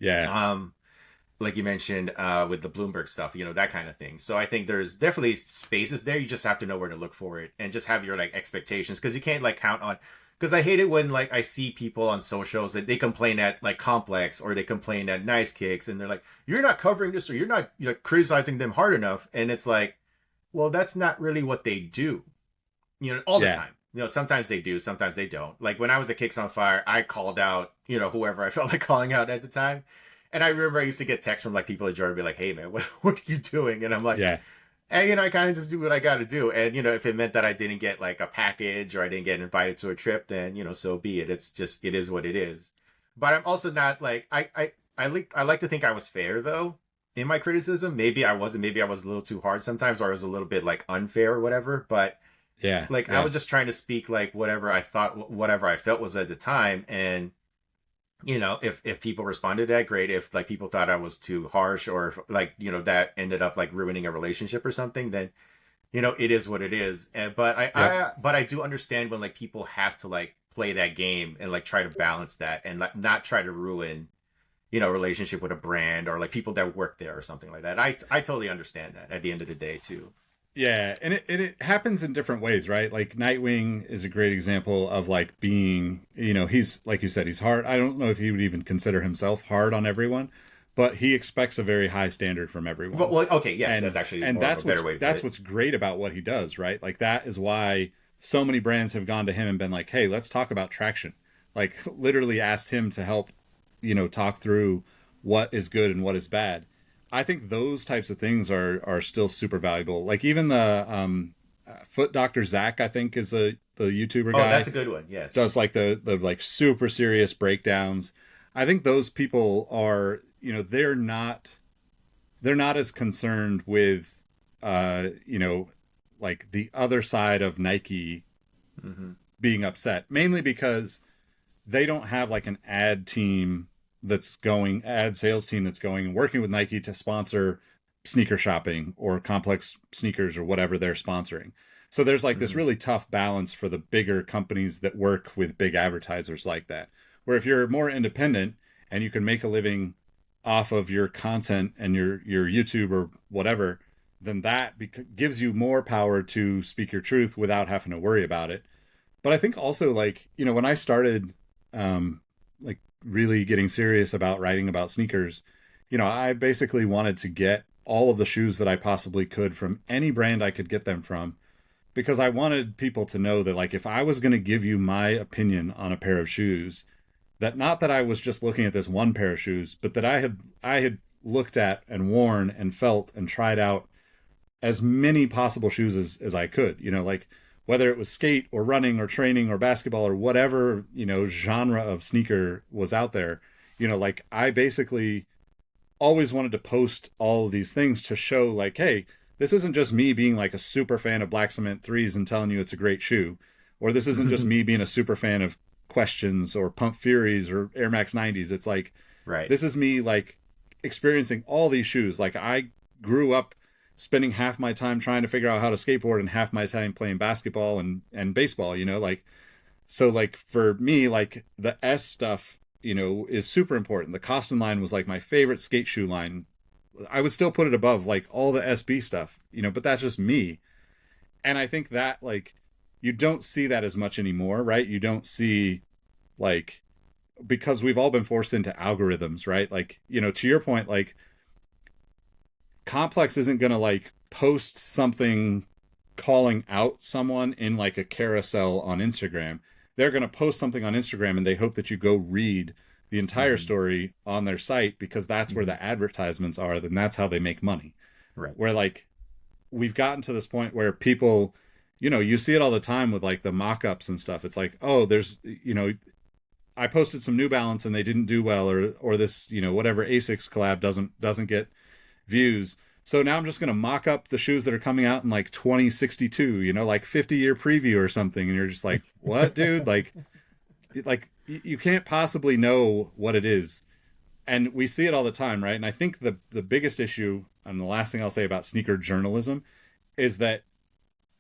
Like you mentioned with the Bloomberg stuff, you know, that kind of thing. So I think there's definitely spaces there. You just have to know where to look for it, and just have your like expectations, because you can't like count on. Because I hate it when like I see people on socials that they complain at like Complex, or they complain at Nice Kicks, and they're like, you're not covering this, or you're not, you know, criticizing them hard enough. And it's like, well, that's not really what they do, you know, all the time. You know, sometimes they do, sometimes they don't. Like when I was at Kicks on Fire, I called out, you know, whoever I felt like calling out at the time. And I remember I used to get texts from like people at Jordan, be like, hey man, what are you doing? And I'm like, and, you know, I kind of just do what I got to do. And, you know, if it meant that I didn't get like a package, or I didn't get invited to a trip, then, you know, so be it. It's just, it is what it is. But I'm also not like, I like to think I was fair though in my criticism. Maybe I wasn't, maybe I was a little too hard sometimes, or I was a little bit like unfair or whatever. But I was just trying to speak like whatever I thought, whatever I felt was at the time. And, you know, if people responded that, great. If like people thought I was too harsh, or if, like, you know, that ended up like ruining a relationship or something, then, you know, it is what it is. But I do understand when like people have to like play that game and like try to balance that and like not try to ruin, relationship with a brand or like people that work there or something like that. I totally understand that at the end of the day too. Yeah, and it happens in different ways, right? Like Nightwing is a great example of like being, he's like you said, he's hard. I don't know if he would even consider himself hard on everyone, but he expects a very high standard from everyone. Well, okay, yes, and that's actually and more of a better way to put that's it. what's great about what he does, right? Like that is why so many brands have gone to him and been like, "Hey, let's talk about traction." Like literally asked him to help, talk through what is good and what is bad. I think those types of things are still super valuable. Like even the Foot Doctor Zach, I think is the YouTuber Oh, guy. that's a good one. Yes. Does like the like super serious breakdowns. I think those people are, they're not as concerned with like the other side of Nike Mm-hmm. being upset, mainly because they don't have like an ad sales team that's going and working with Nike to sponsor sneaker shopping or complex sneakers or whatever they're sponsoring. So there's like this really tough balance for the bigger companies that work with big advertisers like that, where if you're more independent and you can make a living off of your content and your YouTube or whatever, then that gives you more power to speak your truth without having to worry about it. But I think also like, when I started like really getting serious about writing about sneakers, I basically wanted to get all of the shoes that I possibly could from any brand I could get them from, because I wanted people to know that like if I was going to give you my opinion on a pair of shoes, that not that I was just looking at this one pair of shoes, but that I had looked at and worn and felt and tried out as many possible shoes as I could, like whether it was skate or running or training or basketball or whatever, genre of sneaker was out there, like I basically always wanted to post all of these things to show like, hey, this isn't just me being like a super fan of Black Cement 3s and telling you it's a great shoe, or this isn't just me being a super fan of Questions or Pump Furies or Air Max 90s. It's like, Right. this is me like experiencing all these shoes. Like I grew up spending half my time trying to figure out how to skateboard and half my time playing basketball and baseball, like, so like for me, like the S stuff, is super important. The Costin line was like my favorite skate shoe line. I would still put it above like all the SB stuff, but that's just me. And I think that like, you don't see that as much anymore, right? You don't see like, because we've all been forced into algorithms, right? Like, to your point, like Complex isn't going to like post something calling out someone in like a carousel on Instagram. They're going to post something on Instagram and they hope that you go read the entire story on their site, because that's where the advertisements are. Then that's how they make money. Right. Where like we've gotten to this point where people, you see it all the time with like the mock-ups and stuff. It's like, oh, there's, I posted some New Balance and they didn't do well, or this, whatever Asics collab doesn't get views. So now I'm just going to mock up the shoes that are coming out in like 2062, like 50-year preview or something. And you're just like, what, dude? Like you can't possibly know what it is. And we see it all the time, right? And I think the biggest issue, and the last thing I'll say about sneaker journalism, is that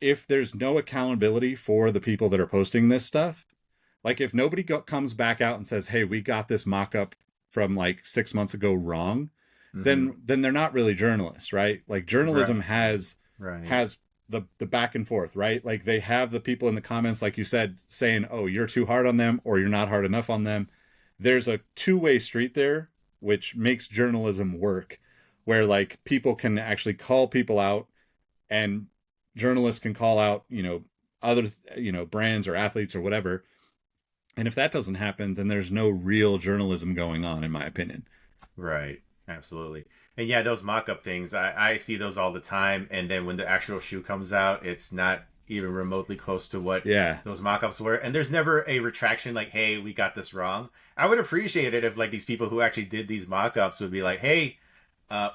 if there's no accountability for the people that are posting this stuff, like if nobody comes back out and says, hey, we got this mock-up from like 6 months ago wrong, then they're not really journalists, right? Like journalism has the back and forth, right? Like they have the people in the comments, like you said, saying, oh, you're too hard on them or you're not hard enough on them. There's a two-way street there, which makes journalism work, where like people can actually call people out and journalists can call out, other, brands or athletes or whatever. And if that doesn't happen, then there's no real journalism going on, in my opinion. Right. Absolutely. And yeah, those mock-up things, I see those all the time. And then when the actual shoe comes out, it's not even remotely close to what those mock-ups were. And there's never a retraction like, hey, we got this wrong. I would appreciate it if like these people who actually did these mock-ups would be like, hey,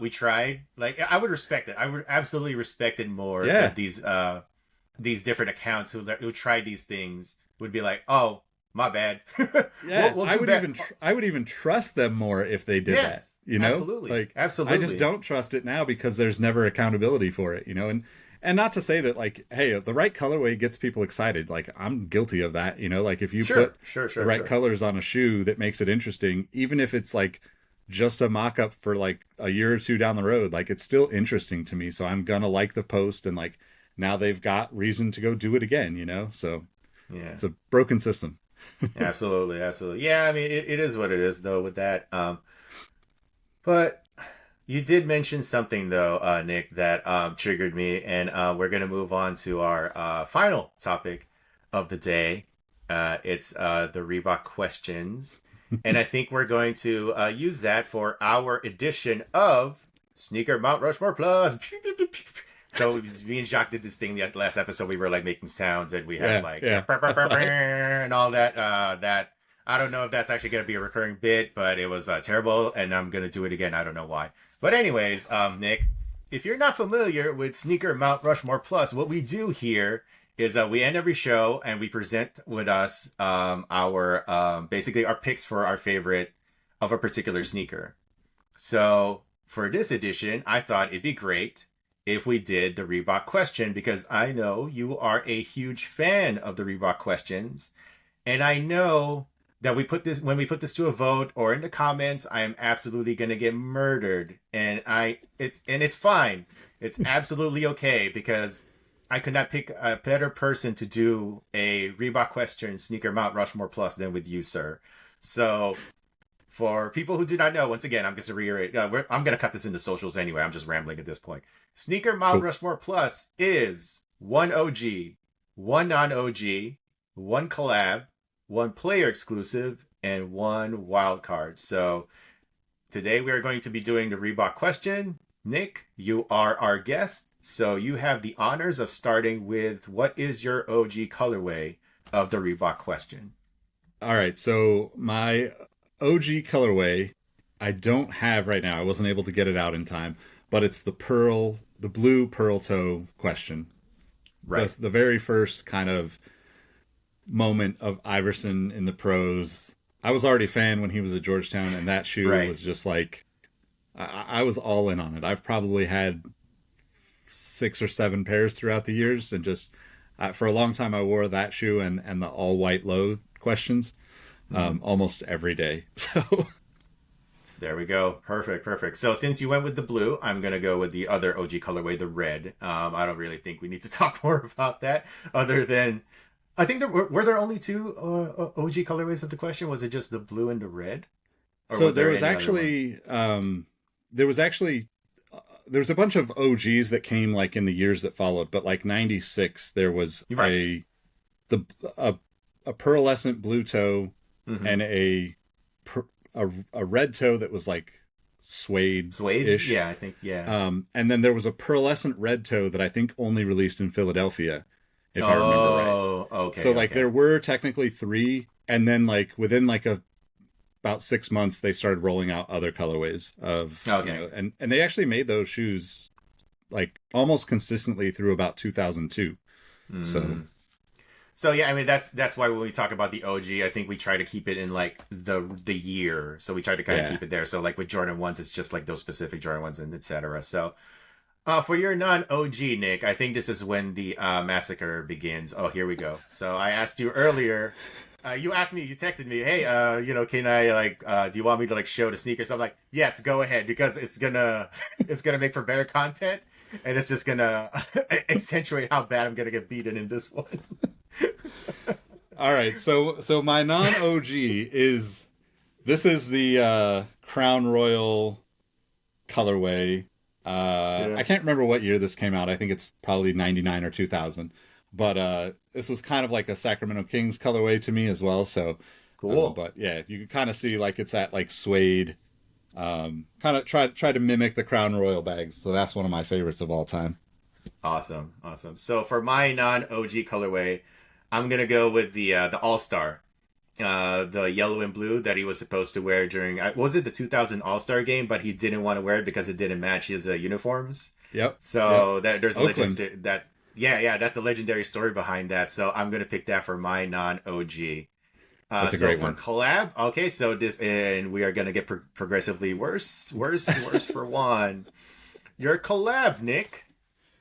we tried. Like, I would respect it. I would absolutely respect it more if these different accounts who tried these things would be like, oh, my bad. we'll I would even trust them more if they did that. Absolutely. Like, absolutely. I just don't trust it now because there's never accountability for it, and And not to say that, like, hey, the right colorway gets people excited. Like, I'm guilty of that, you know? Like, if you put the right colors on a shoe that makes it interesting, even if it's, like, just a mock-up for, like, a year or two down the road, like, it's still interesting to me. So I'm gonna like the post, and, like, now they've got reason to go do it again, you know? So Yeah. it's a broken system. Absolutely, absolutely. Yeah, I mean, it is what it is, though, with that. But you did mention something, though, Nick, that triggered me, and we're going to move on to our final topic of the day. It's the Reebok questions. And I think we're going to use that for our edition of Sneaker Mount Rushmore Plus. So me and Jacques did this thing the last episode. We were like making sounds, and we had and all that. That I don't know if that's actually going to be a recurring bit, but it was terrible, and I'm going to do it again. I don't know why. But anyways, Nick, if you're not familiar with Sneaker Mount Rushmore Plus, what we do here is we end every show and we present with us our basically our picks for our favorite of a particular sneaker. So for this edition, I thought it'd be great if we did the Reebok question, because I know you are a huge fan of the Reebok questions, and I know that when we put this to a vote or in the comments, I am absolutely gonna get murdered, and it's fine. It's absolutely okay, because I could not pick a better person to do a Reebok question Sneaker Mount Rushmore Plus than with you, sir. So for people who do not know, once again, I'm just to reiterate, I'm going to cut this into socials anyway. I'm just rambling at this point. Sneaker Mount Rushmore Plus is one OG, one non-OG, one collab, one player exclusive, and one wild card. So today we are going to be doing the Reebok question. Nick, you are our guest, so you have the honors of starting with what is your OG colorway of the Reebok question? All right, so my OG colorway I don't have right now. I wasn't able to get it out in time, but it's the blue pearl toe question. Right. The very first kind of moment of Iverson in the pros. I was already a fan when he was at Georgetown, and that shoe was just like, I was all in on it. I've probably had 6 or 7 pairs throughout the years, and just for a long time I wore that shoe and the all white low questions almost every day. So there we go. Perfect. So since you went with the blue, I'm going to go with the other OG colorway, the red. I don't really think we need to talk more about that, other than I think were there only 2 OG colorways of the question? Was it just the blue and the red? Or so there was actually there was a bunch of OGs that came like in the years that followed, but like 96 there was a pearlescent blue toe and a red toe that was like suede-ish. Yeah, I think, yeah. And then there was a pearlescent red toe that I think only released in Philadelphia, if I remember right. Oh, okay. So like there were technically 3, and then like within like about 6 months they started rolling out other colorways of and they actually made those shoes like almost consistently through about 2002. So yeah, I mean that's why when we talk about the OG, I think we try to keep it in like the year. So we try to kind of keep it there. So like with Jordan 1s, it's just like those specific Jordan 1s and etc. So for your non-OG, Nick, I think this is when the massacre begins. Oh, here we go. So I asked you earlier. You texted me, hey, can I do you want me to like show the sneakers? I'm like, yes, go ahead, because it's gonna make for better content, and it's just gonna accentuate how bad I'm gonna get beaten in this one. All right, so my non-OG is the Crown Royal colorway. I can't remember what year this came out. I think it's probably 99 or 2000. But this was kind of like a Sacramento Kings colorway to me as well. So cool. But yeah, you can kind of see like it's that like suede. Kind of try to mimic the Crown Royal bags. So that's one of my favorites of all time. Awesome. So for my non-OG colorway, I'm gonna go with the All-Star, the yellow and blue that he was supposed to wear during was it the 2000 All-Star game, but he didn't want to wear it because it didn't match his uniforms. Yep. So there's a legend that. Yeah, that's the legendary story behind that. So I'm gonna pick that for my non-OG. That's a great one. For collab, okay. So and we are gonna get progressively worse for Juan. Your collab, Nick.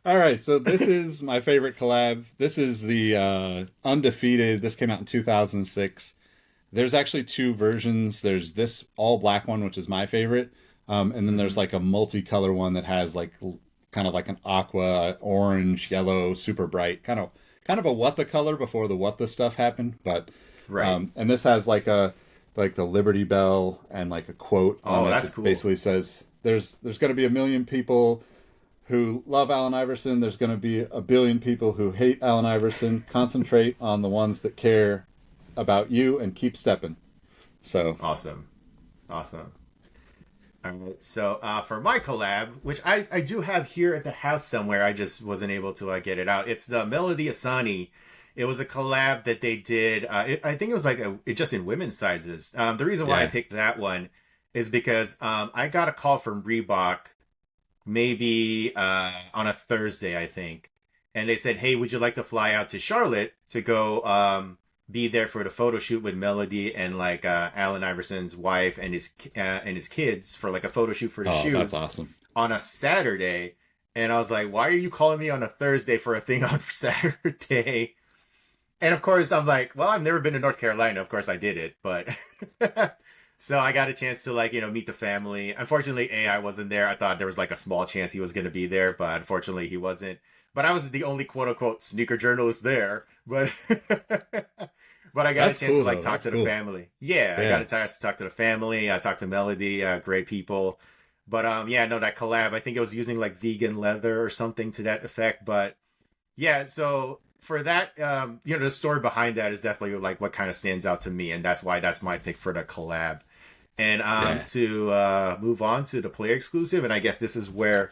All right, so this is my favorite collab. This is the Undefeated. This came out in 2006. There's actually two versions. There's this all black one, which is my favorite. And then there's like a multicolor one that has like kind of like an aqua, orange, yellow, super bright, kind of a what the color before the what the stuff happened. But Right. and this has like the Liberty Bell and like a quote on Oh, it that's that cool. basically says there's going to be a million people who love Allen Iverson. There's going to be a billion people who hate Allen Iverson. Concentrate on the ones that care about you and keep stepping. So Awesome. Awesome. All right. So for my collab, which I do have here at the house somewhere, I just wasn't able to get it out. It's the Melody Asani. It was a collab that they did. I think it was like it just in women's sizes. The reason why I yeah. picked that one is because I got a call from Reebok maybe on a Thursday, I think. And they said, "Hey, would you like to fly out to Charlotte to go be there for the photo shoot with Melody and like Allen Iverson's wife and his kids for like a photo shoot for the Oh, that's shoes awesome. on a Saturday?" And I was like, "Why are you calling me on a Thursday for a thing on Saturday?" And of course, I'm like, "Well, I've never been to North Carolina. Of course, I did it, but." So I got a chance to like meet the family. Unfortunately, I wasn't there. I thought there was like a small chance he was going to be there, but unfortunately he wasn't. But I was the only quote unquote sneaker journalist there. But but I got a That's chance cool to like though. talk That's to the cool. family. Yeah, I got Yeah. a chance to talk to the family. I talked to Melody, great people. But yeah, no, that collab. I think it was using like vegan leather or something to that effect. But yeah, so for that, the story behind that is definitely like what kind of stands out to me, and that's why that's my pick for the collab. And Yeah. to move on to the player exclusive, and I guess this is where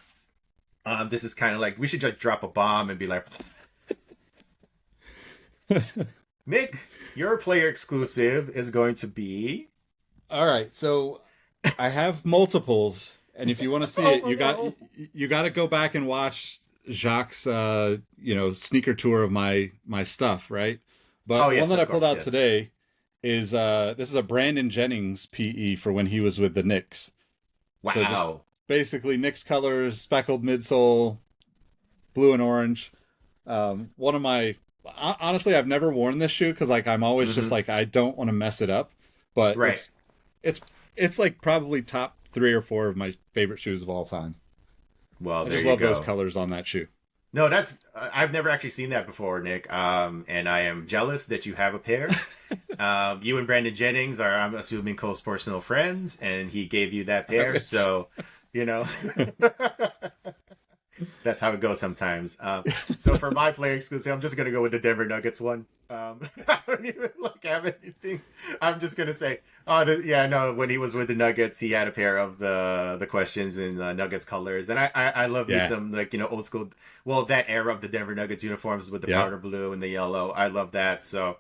this is kind of like we should just drop a bomb and be like, Nick, your player exclusive is going to be. All right. So I have multiples, and if you want to see it, Oh no! you got to go back and watch Jacques sneaker tour of my stuff, right? Oh But one yes, that of I pulled course, out yes. today is this is a Brandon Jennings PE for when he was with the Knicks. So just Wow. basically Knicks colors, speckled midsole, blue and orange. One of my honestly, I've never worn this shoe because like I'm always just Mm-hmm. like I don't want to mess it up, but Right. it's it's like probably top three or four of my favorite shoes of all time. Well, I there just you love those go. colors on that shoe. No, that's I've never actually seen that before, Nick. And I am jealous that you have a pair. You and Brandon Jennings are, I'm assuming, close personal friends, and he gave you that I pair. wish. So, you know, that's how it goes sometimes. So for my player exclusive, I'm just gonna go with the Denver Nuggets one. I don't even like have anything. I'm just gonna say, yeah, no. When he was with the Nuggets, he had a pair of the questions in Nuggets colors, and I love me Yeah. some like old school. Well, that era of the Denver Nuggets uniforms with the Yeah. powder blue and the yellow. I love that. So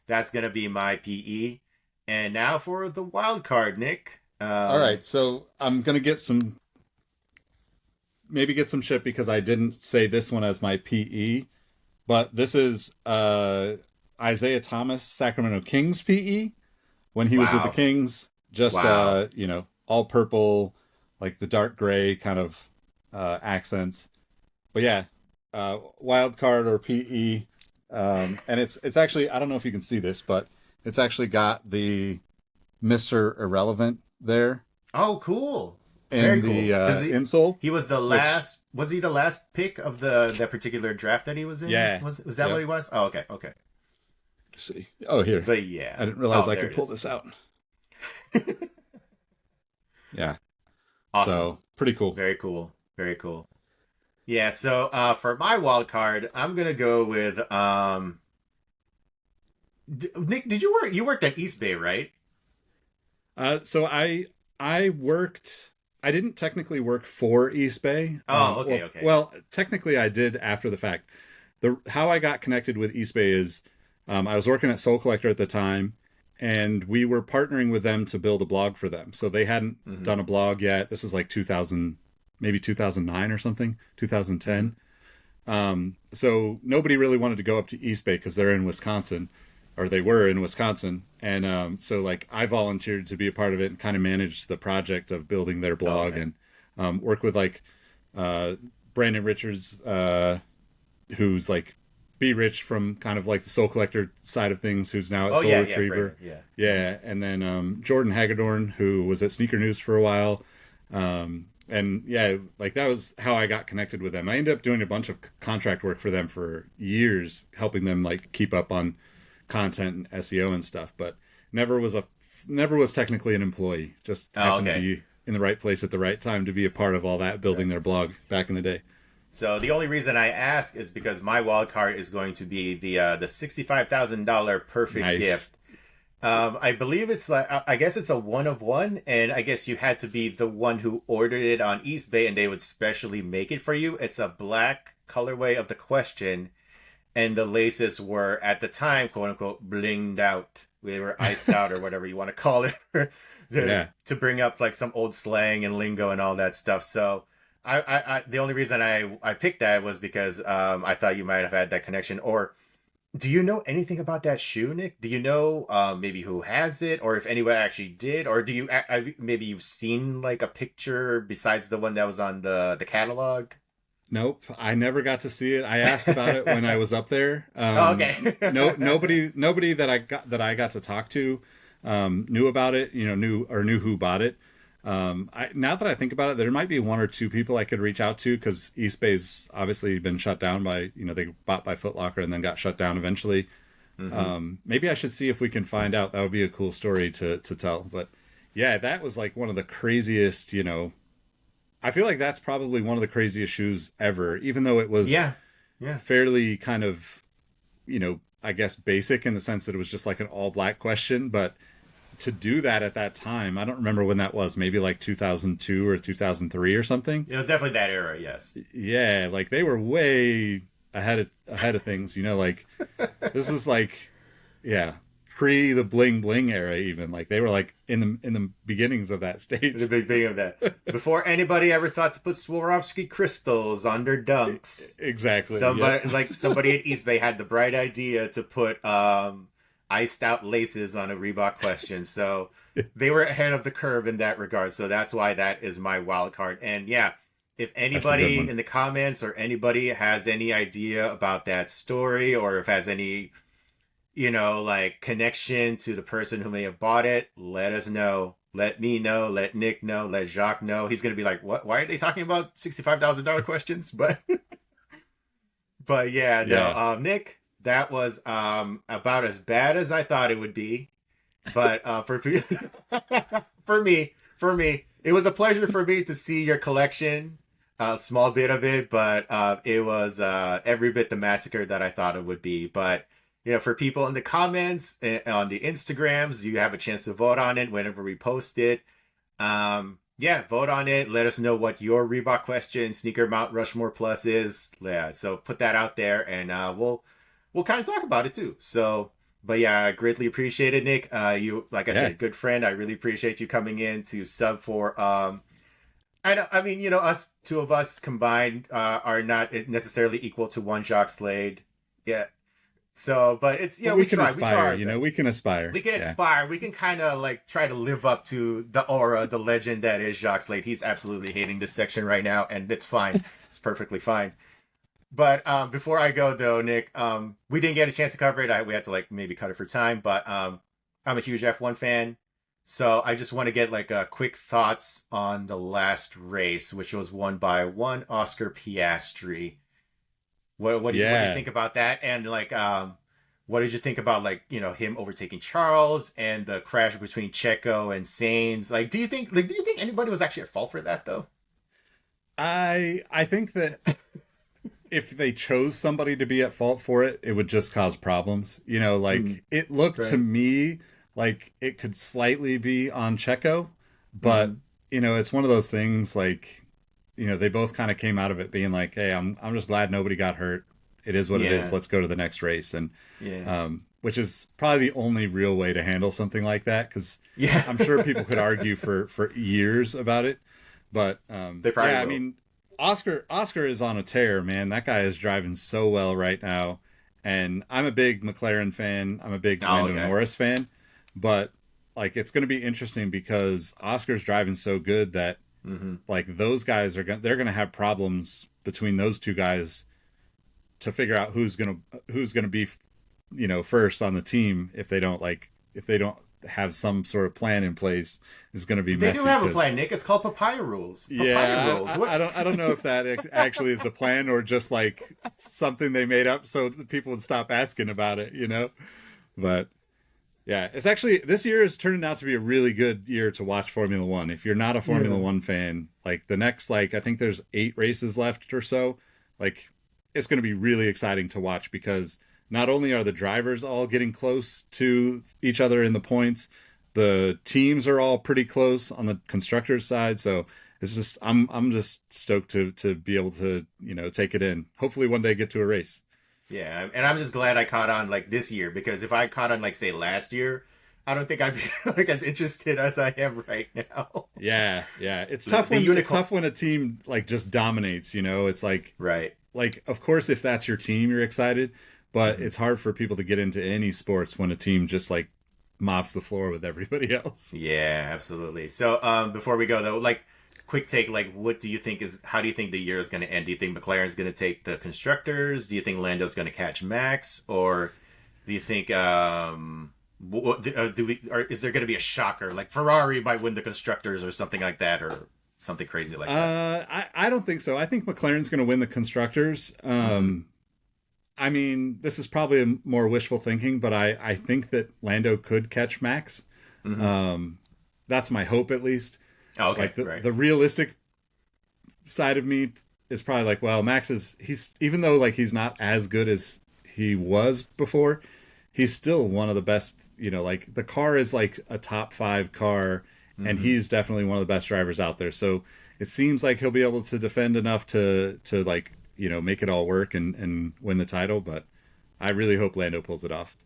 that's gonna be my PE. And now for the wild card, Nick. All right. So I'm gonna get some maybe get some shit because I didn't say this one as my PE, but this is Isaiah Thomas Sacramento Kings PE when he was with the Wow, Kings. Just wow. all purple, like the dark gray kind of accents. But yeah, wild card or PE, and it's actually I don't know if you can see this, but it's actually got the Mister Irrelevant there Oh, cool. in Very the cool. Because insole, he was the which last. Was he the last pick of the that particular draft that he was in? yeah, Was that what yep. he was? Oh, okay, okay. Let's see, oh here, But yeah. I didn't realize Oh, I there could it pull is. this out. Yeah, Awesome. so pretty cool. Very cool. Very cool. Yeah. So for my wild card, I'm gonna go with Nick. Did you work? You worked at East Bay, right? So I worked. I didn't technically work for East Bay. Oh, okay, okay. Well, technically I did after the fact. The how I got connected with East Bay is I was working at Soul Collector at the time, and we were partnering with them to build a blog for them. So they hadn't Mm-hmm. done a blog yet. This is like 2000, maybe 2009 or something, Mm-hmm. 2010. So nobody really wanted to go up to East Bay because they're in Wisconsin, or they were in Wisconsin. And so like I volunteered to be a part of it and kind of manage the project of building their Oh, blog okay. and work with like Brandon Richards, who's like Be Rich from kind of like the Soul Collector side of things, who's now at Soul Retriever. Yeah. And then Jordan Hagedorn, who was at Sneaker News for a while. And yeah, like that was how I got connected with them. I ended up doing a bunch of contract work for them for years, helping them like keep up on content and SEO and stuff, but never was technically an employee. Just happened to be in the right place at the right time to be a part of all that, building their blog back in the day. So the only reason I ask is because my wild card is going to be the $65,000 perfect gift. I believe it's like, I guess it's a 1 of 1, and I guess you had to be the one who ordered it on Eastbay, and they would specially make it for you. It's a black colorway of the question, and the laces were at the time, quote unquote, blinged out. They were iced out or whatever you want to call it, to bring up like some old slang and lingo and all that stuff. So I the only reason I picked that was because I thought you might have had that connection. Or do you know anything about that shoe, Nick? Do you know maybe who has it, or if anyone actually did, or do you maybe you've seen like a picture besides the one that was on the catalog? Nope, I never got to see it. I asked about it when I was up there. Okay. Nobody that I got to talk to knew about it. Knew who bought it. Now that I think about it, there might be 1 or 2 people I could reach out to, because Eastbay's obviously been shut down by, they bought by Foot Locker and then got shut down eventually. Mm-hmm. Maybe I should see if we can find out. That would be a cool story to tell. But yeah, that was like one of the craziest, I feel like that's probably one of the craziest shoes ever, even though it was fairly kind of, I guess basic in the sense that it was just like an all black question. But to do that at that time, I don't remember when that was, maybe like 2002 or 2003 or something. It was definitely that era, yes. Yeah, like they were way ahead of things, like this is like, pre the bling bling era, even like they were like in the beginnings of that stage. The beginning of that, before anybody ever thought to put Swarovski crystals on their dunks. Exactly. Somebody at Eastbay had the bright idea to put iced out laces on a Reebok question, so they were ahead of the curve in that regard. So that's why that is my wild card. And yeah, if anybody in the comments or anybody has any idea about that story, or if has any like connection to the person who may have bought it, let us know. Let me know, let Nick know, let Jacques know. He's gonna be like, what, why are they talking about $65,000 questions? But no, Nick, that was about as bad as I thought it would be. But for me, it was a pleasure for me to see your collection, a small bit of it, but it was every bit the massacre that I thought it would be. But for people in the comments on the Instagrams, you have a chance to vote on it whenever we post it. Vote on it. Let us know what your Reebok question, Sneaker Mount Rushmore Plus is. Yeah, so put that out there, and we'll kind of talk about it too. So, but yeah, I greatly appreciate it, Nick. You, like I said, good friend. I really appreciate you coming in to sub for. I mean, us two of us combined are not necessarily equal to one Jacques Slade. Yeah. So, but it's, we can aspire, we can aspire. We can aspire. We can kind of like try to live up to the aura, the legend that is Jacques Slade. He's absolutely hating this section right now, and it's fine. It's perfectly fine. But before I go though, Nick, we didn't get a chance to cover it. We had to like maybe cut it for time, but I'm a huge F1 fan. So I just want to get like a quick thoughts on the last race, which was won by one Oscar Piastri. What do you think about that? And like, what did you think about like, him overtaking Charles and the crash between Checo and Sainz? Like, do you think anybody was actually at fault for that though? I think that if they chose somebody to be at fault for it, it would just cause problems. It looked to me like it could slightly be on Checo, but it's one of those things like, they both kind of came out of it being like, hey, I'm just glad nobody got hurt. It is what it is. Let's go to the next race. And which is probably the only real way to handle something like that, because I'm sure people could argue for years about it. But they probably will. I mean, Oscar is on a tear, man. That guy is driving so well right now. And I'm a big McLaren fan. I'm a big Lando Norris fan. But like, it's going to be interesting because Oscar's driving so good that like those guys they're going to have problems between those two guys to figure out who's gonna be, first on the team if they don't have some sort of plan in place is going to be They messy. do have a plan, Nick. It's called papaya rules. Yeah, rules. I don't know if that actually is a plan or just like something they made up so that people would stop asking about it, But yeah, it's actually, this year is turning out to be a really good year to watch Formula One. If you're not a Formula One fan, like the next, I think there's 8 races left or so. Like, it's going to be really exciting to watch because not only are the drivers all getting close to each other in the points, the teams are all pretty close on the constructors side. So it's just, I'm just stoked to be able to, take it in. Hopefully one day get to a race. Yeah, and I'm just glad I caught on this year, because if I caught on say last year, I don't think I'd be as interested as I am right now. Yeah. It's tough it's tough when a team just dominates, It's right. Of course, if that's your team, you're excited, but it's hard for people to get into any sports when a team just mops the floor with everybody else. Yeah, absolutely. So before we go though, quick take, how do you think the year is going to end? Do you think McLaren's going to take the constructors? Do you think Lando's going to catch Max? Or do you think is there going to be a shocker, like Ferrari might win the constructors or something like that, or something crazy like that? I don't think so. I think McLaren's going to win the constructors. I mean, this is probably a more wishful thinking, but I think that Lando could catch Max. That's my hope, at least. Oh, okay. The realistic side of me is probably well, Max he's even though he's not as good as he was before, he's still one of the best. The car is a top 5 car, and he's definitely one of the best drivers out there. So it seems like he'll be able to defend enough to make it all work and win the title. But I really hope Lando pulls it off.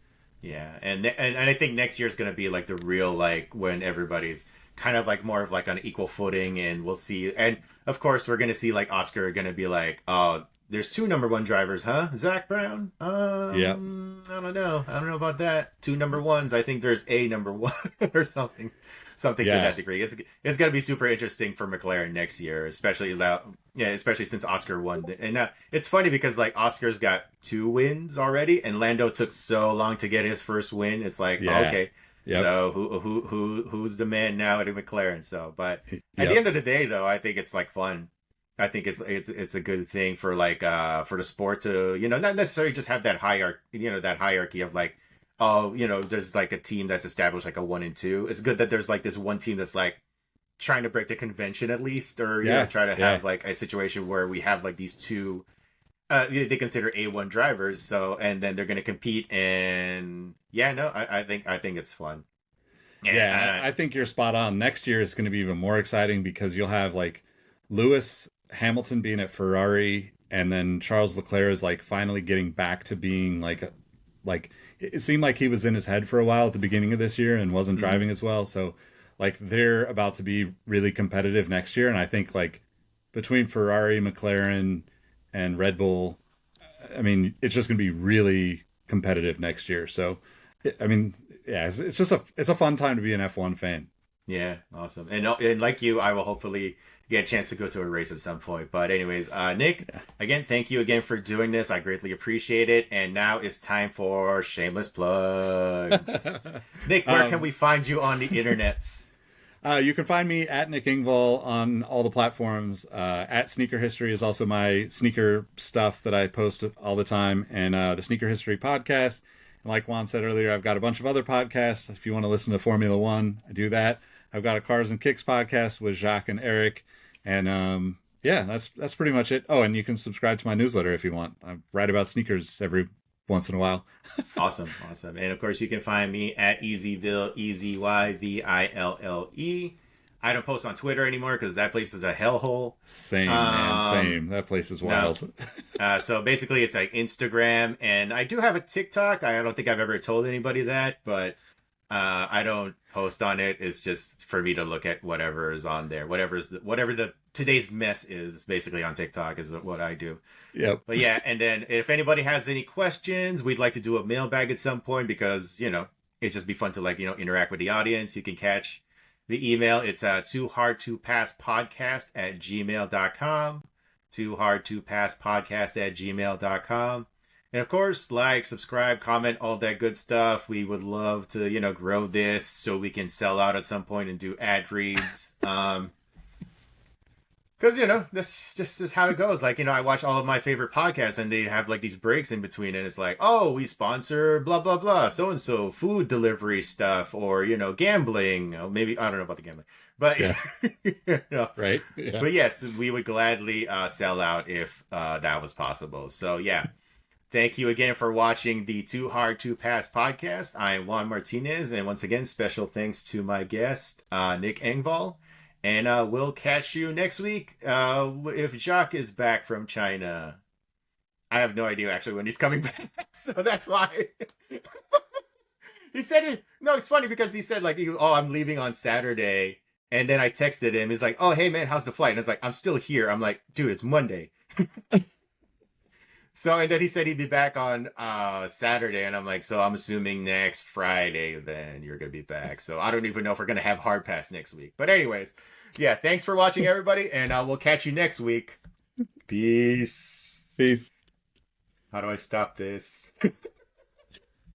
Yeah, and I think next year is going to be the real when everybody's kind of more of on equal footing, and we'll see. And of course, we're going to see Oscar going to be oh, there's 2 number 1 drivers, huh? Zach Brown? Yeah. I don't know about that. 2 number 1s. I think there's a number 1 or something to that degree. It's going to be super interesting for McLaren next year, especially since Oscar won. And it's funny because Oscar's got 2 wins already, and Lando took so long to get his first win. It's okay. Yep. So who's the man now at McLaren? So, but at the end of the day, though, I think it's fun. I think it's a good thing for for the sport to not necessarily just have that hierarchy of there's a team that's established a 1 and 2. It's good that there's this one team that's trying to break the convention at least, or try to have a situation where we have these 2 they consider A1 drivers, so, and then they're going to compete, and I think it's fun. I think you're spot on. Next year is going to be even more exciting because you'll have Lewis Hamilton being at Ferrari, and then Charles Leclerc is finally getting back to being it seemed like he was in his head for a while at the beginning of this year and wasn't driving as well. So they're about to be really competitive next year, and I think between Ferrari, McLaren, and Red Bull, I mean, it's just going to be really competitive next year. So, I mean, it's just it's a fun time to be an F1 fan. Yeah, awesome. And like you, I will hopefully get a chance to go to a race at some point. But anyways, Nick, again, thank you again for doing this. I greatly appreciate it. And now it's time for shameless plugs. Nick, where can we find you on the internets? You can find me at Nick Engvall on all the platforms. At Sneaker History is also my sneaker stuff that I post all the time. And the Sneaker History podcast. And like Juan said earlier, I've got a bunch of other podcasts. If you want to listen to Formula One, I do that. I've got a Cars and Kicks podcast with Jacques and Eric. And that's pretty much it. Oh, and you can subscribe to my newsletter if you want. I write about sneakers every once in a while. Awesome. And of course, you can find me at Easyville, EZYVILLE. I don't post on Twitter anymore because that place is a hellhole. Same, man. Same. That place is wild. No. So basically, it's Instagram, and I do have a TikTok. I don't think I've ever told anybody that, but I don't post on it. It's just for me to look at whatever is on there. Whatever the today's mess is basically on TikTok is what I do. Yep. But yeah, and then if anybody has any questions, we'd like to do a mailbag at some point because, it'd just be fun to interact with the audience. You can catch the email. It's too hard to pass podcast@gmail.com. Too Hard to Pass podcast at gmail.com. And of course, like, subscribe, comment, all that good stuff. We would love to, grow this so we can sell out at some point and do ad reads. Because, this just is how it goes. Like, I watch all of my favorite podcasts and they have like these breaks in between. And it's like, oh, we sponsor blah, blah, blah, so-and-so, food delivery stuff, or, gambling. Oh, maybe, I don't know about the gambling. But, yeah. Right. Yeah. But yes, we would gladly sell out if that was possible. So, yeah. Thank you again for watching the Too Hard to Pass podcast. I am Juan Martinez. And once again, special thanks to my guest, Nick Engvall. And we'll catch you next week if Jacques is back from China. I have no idea actually when he's coming back, so that's why. He said it. No, it's funny because he said like, "Oh, I'm leaving on Saturday," and then I texted him. He's like, "Oh, hey man, how's the flight?" And it's like, "I'm still here." I'm like, "Dude, it's Monday." So, and then he said he'd be back on Saturday, and I'm like, so I'm assuming next Friday then you're going to be back. So I don't even know if we're going to have Hard Pass next week. But anyways, yeah, thanks for watching, everybody, and we'll catch you next week. Peace. Peace. How do I stop this?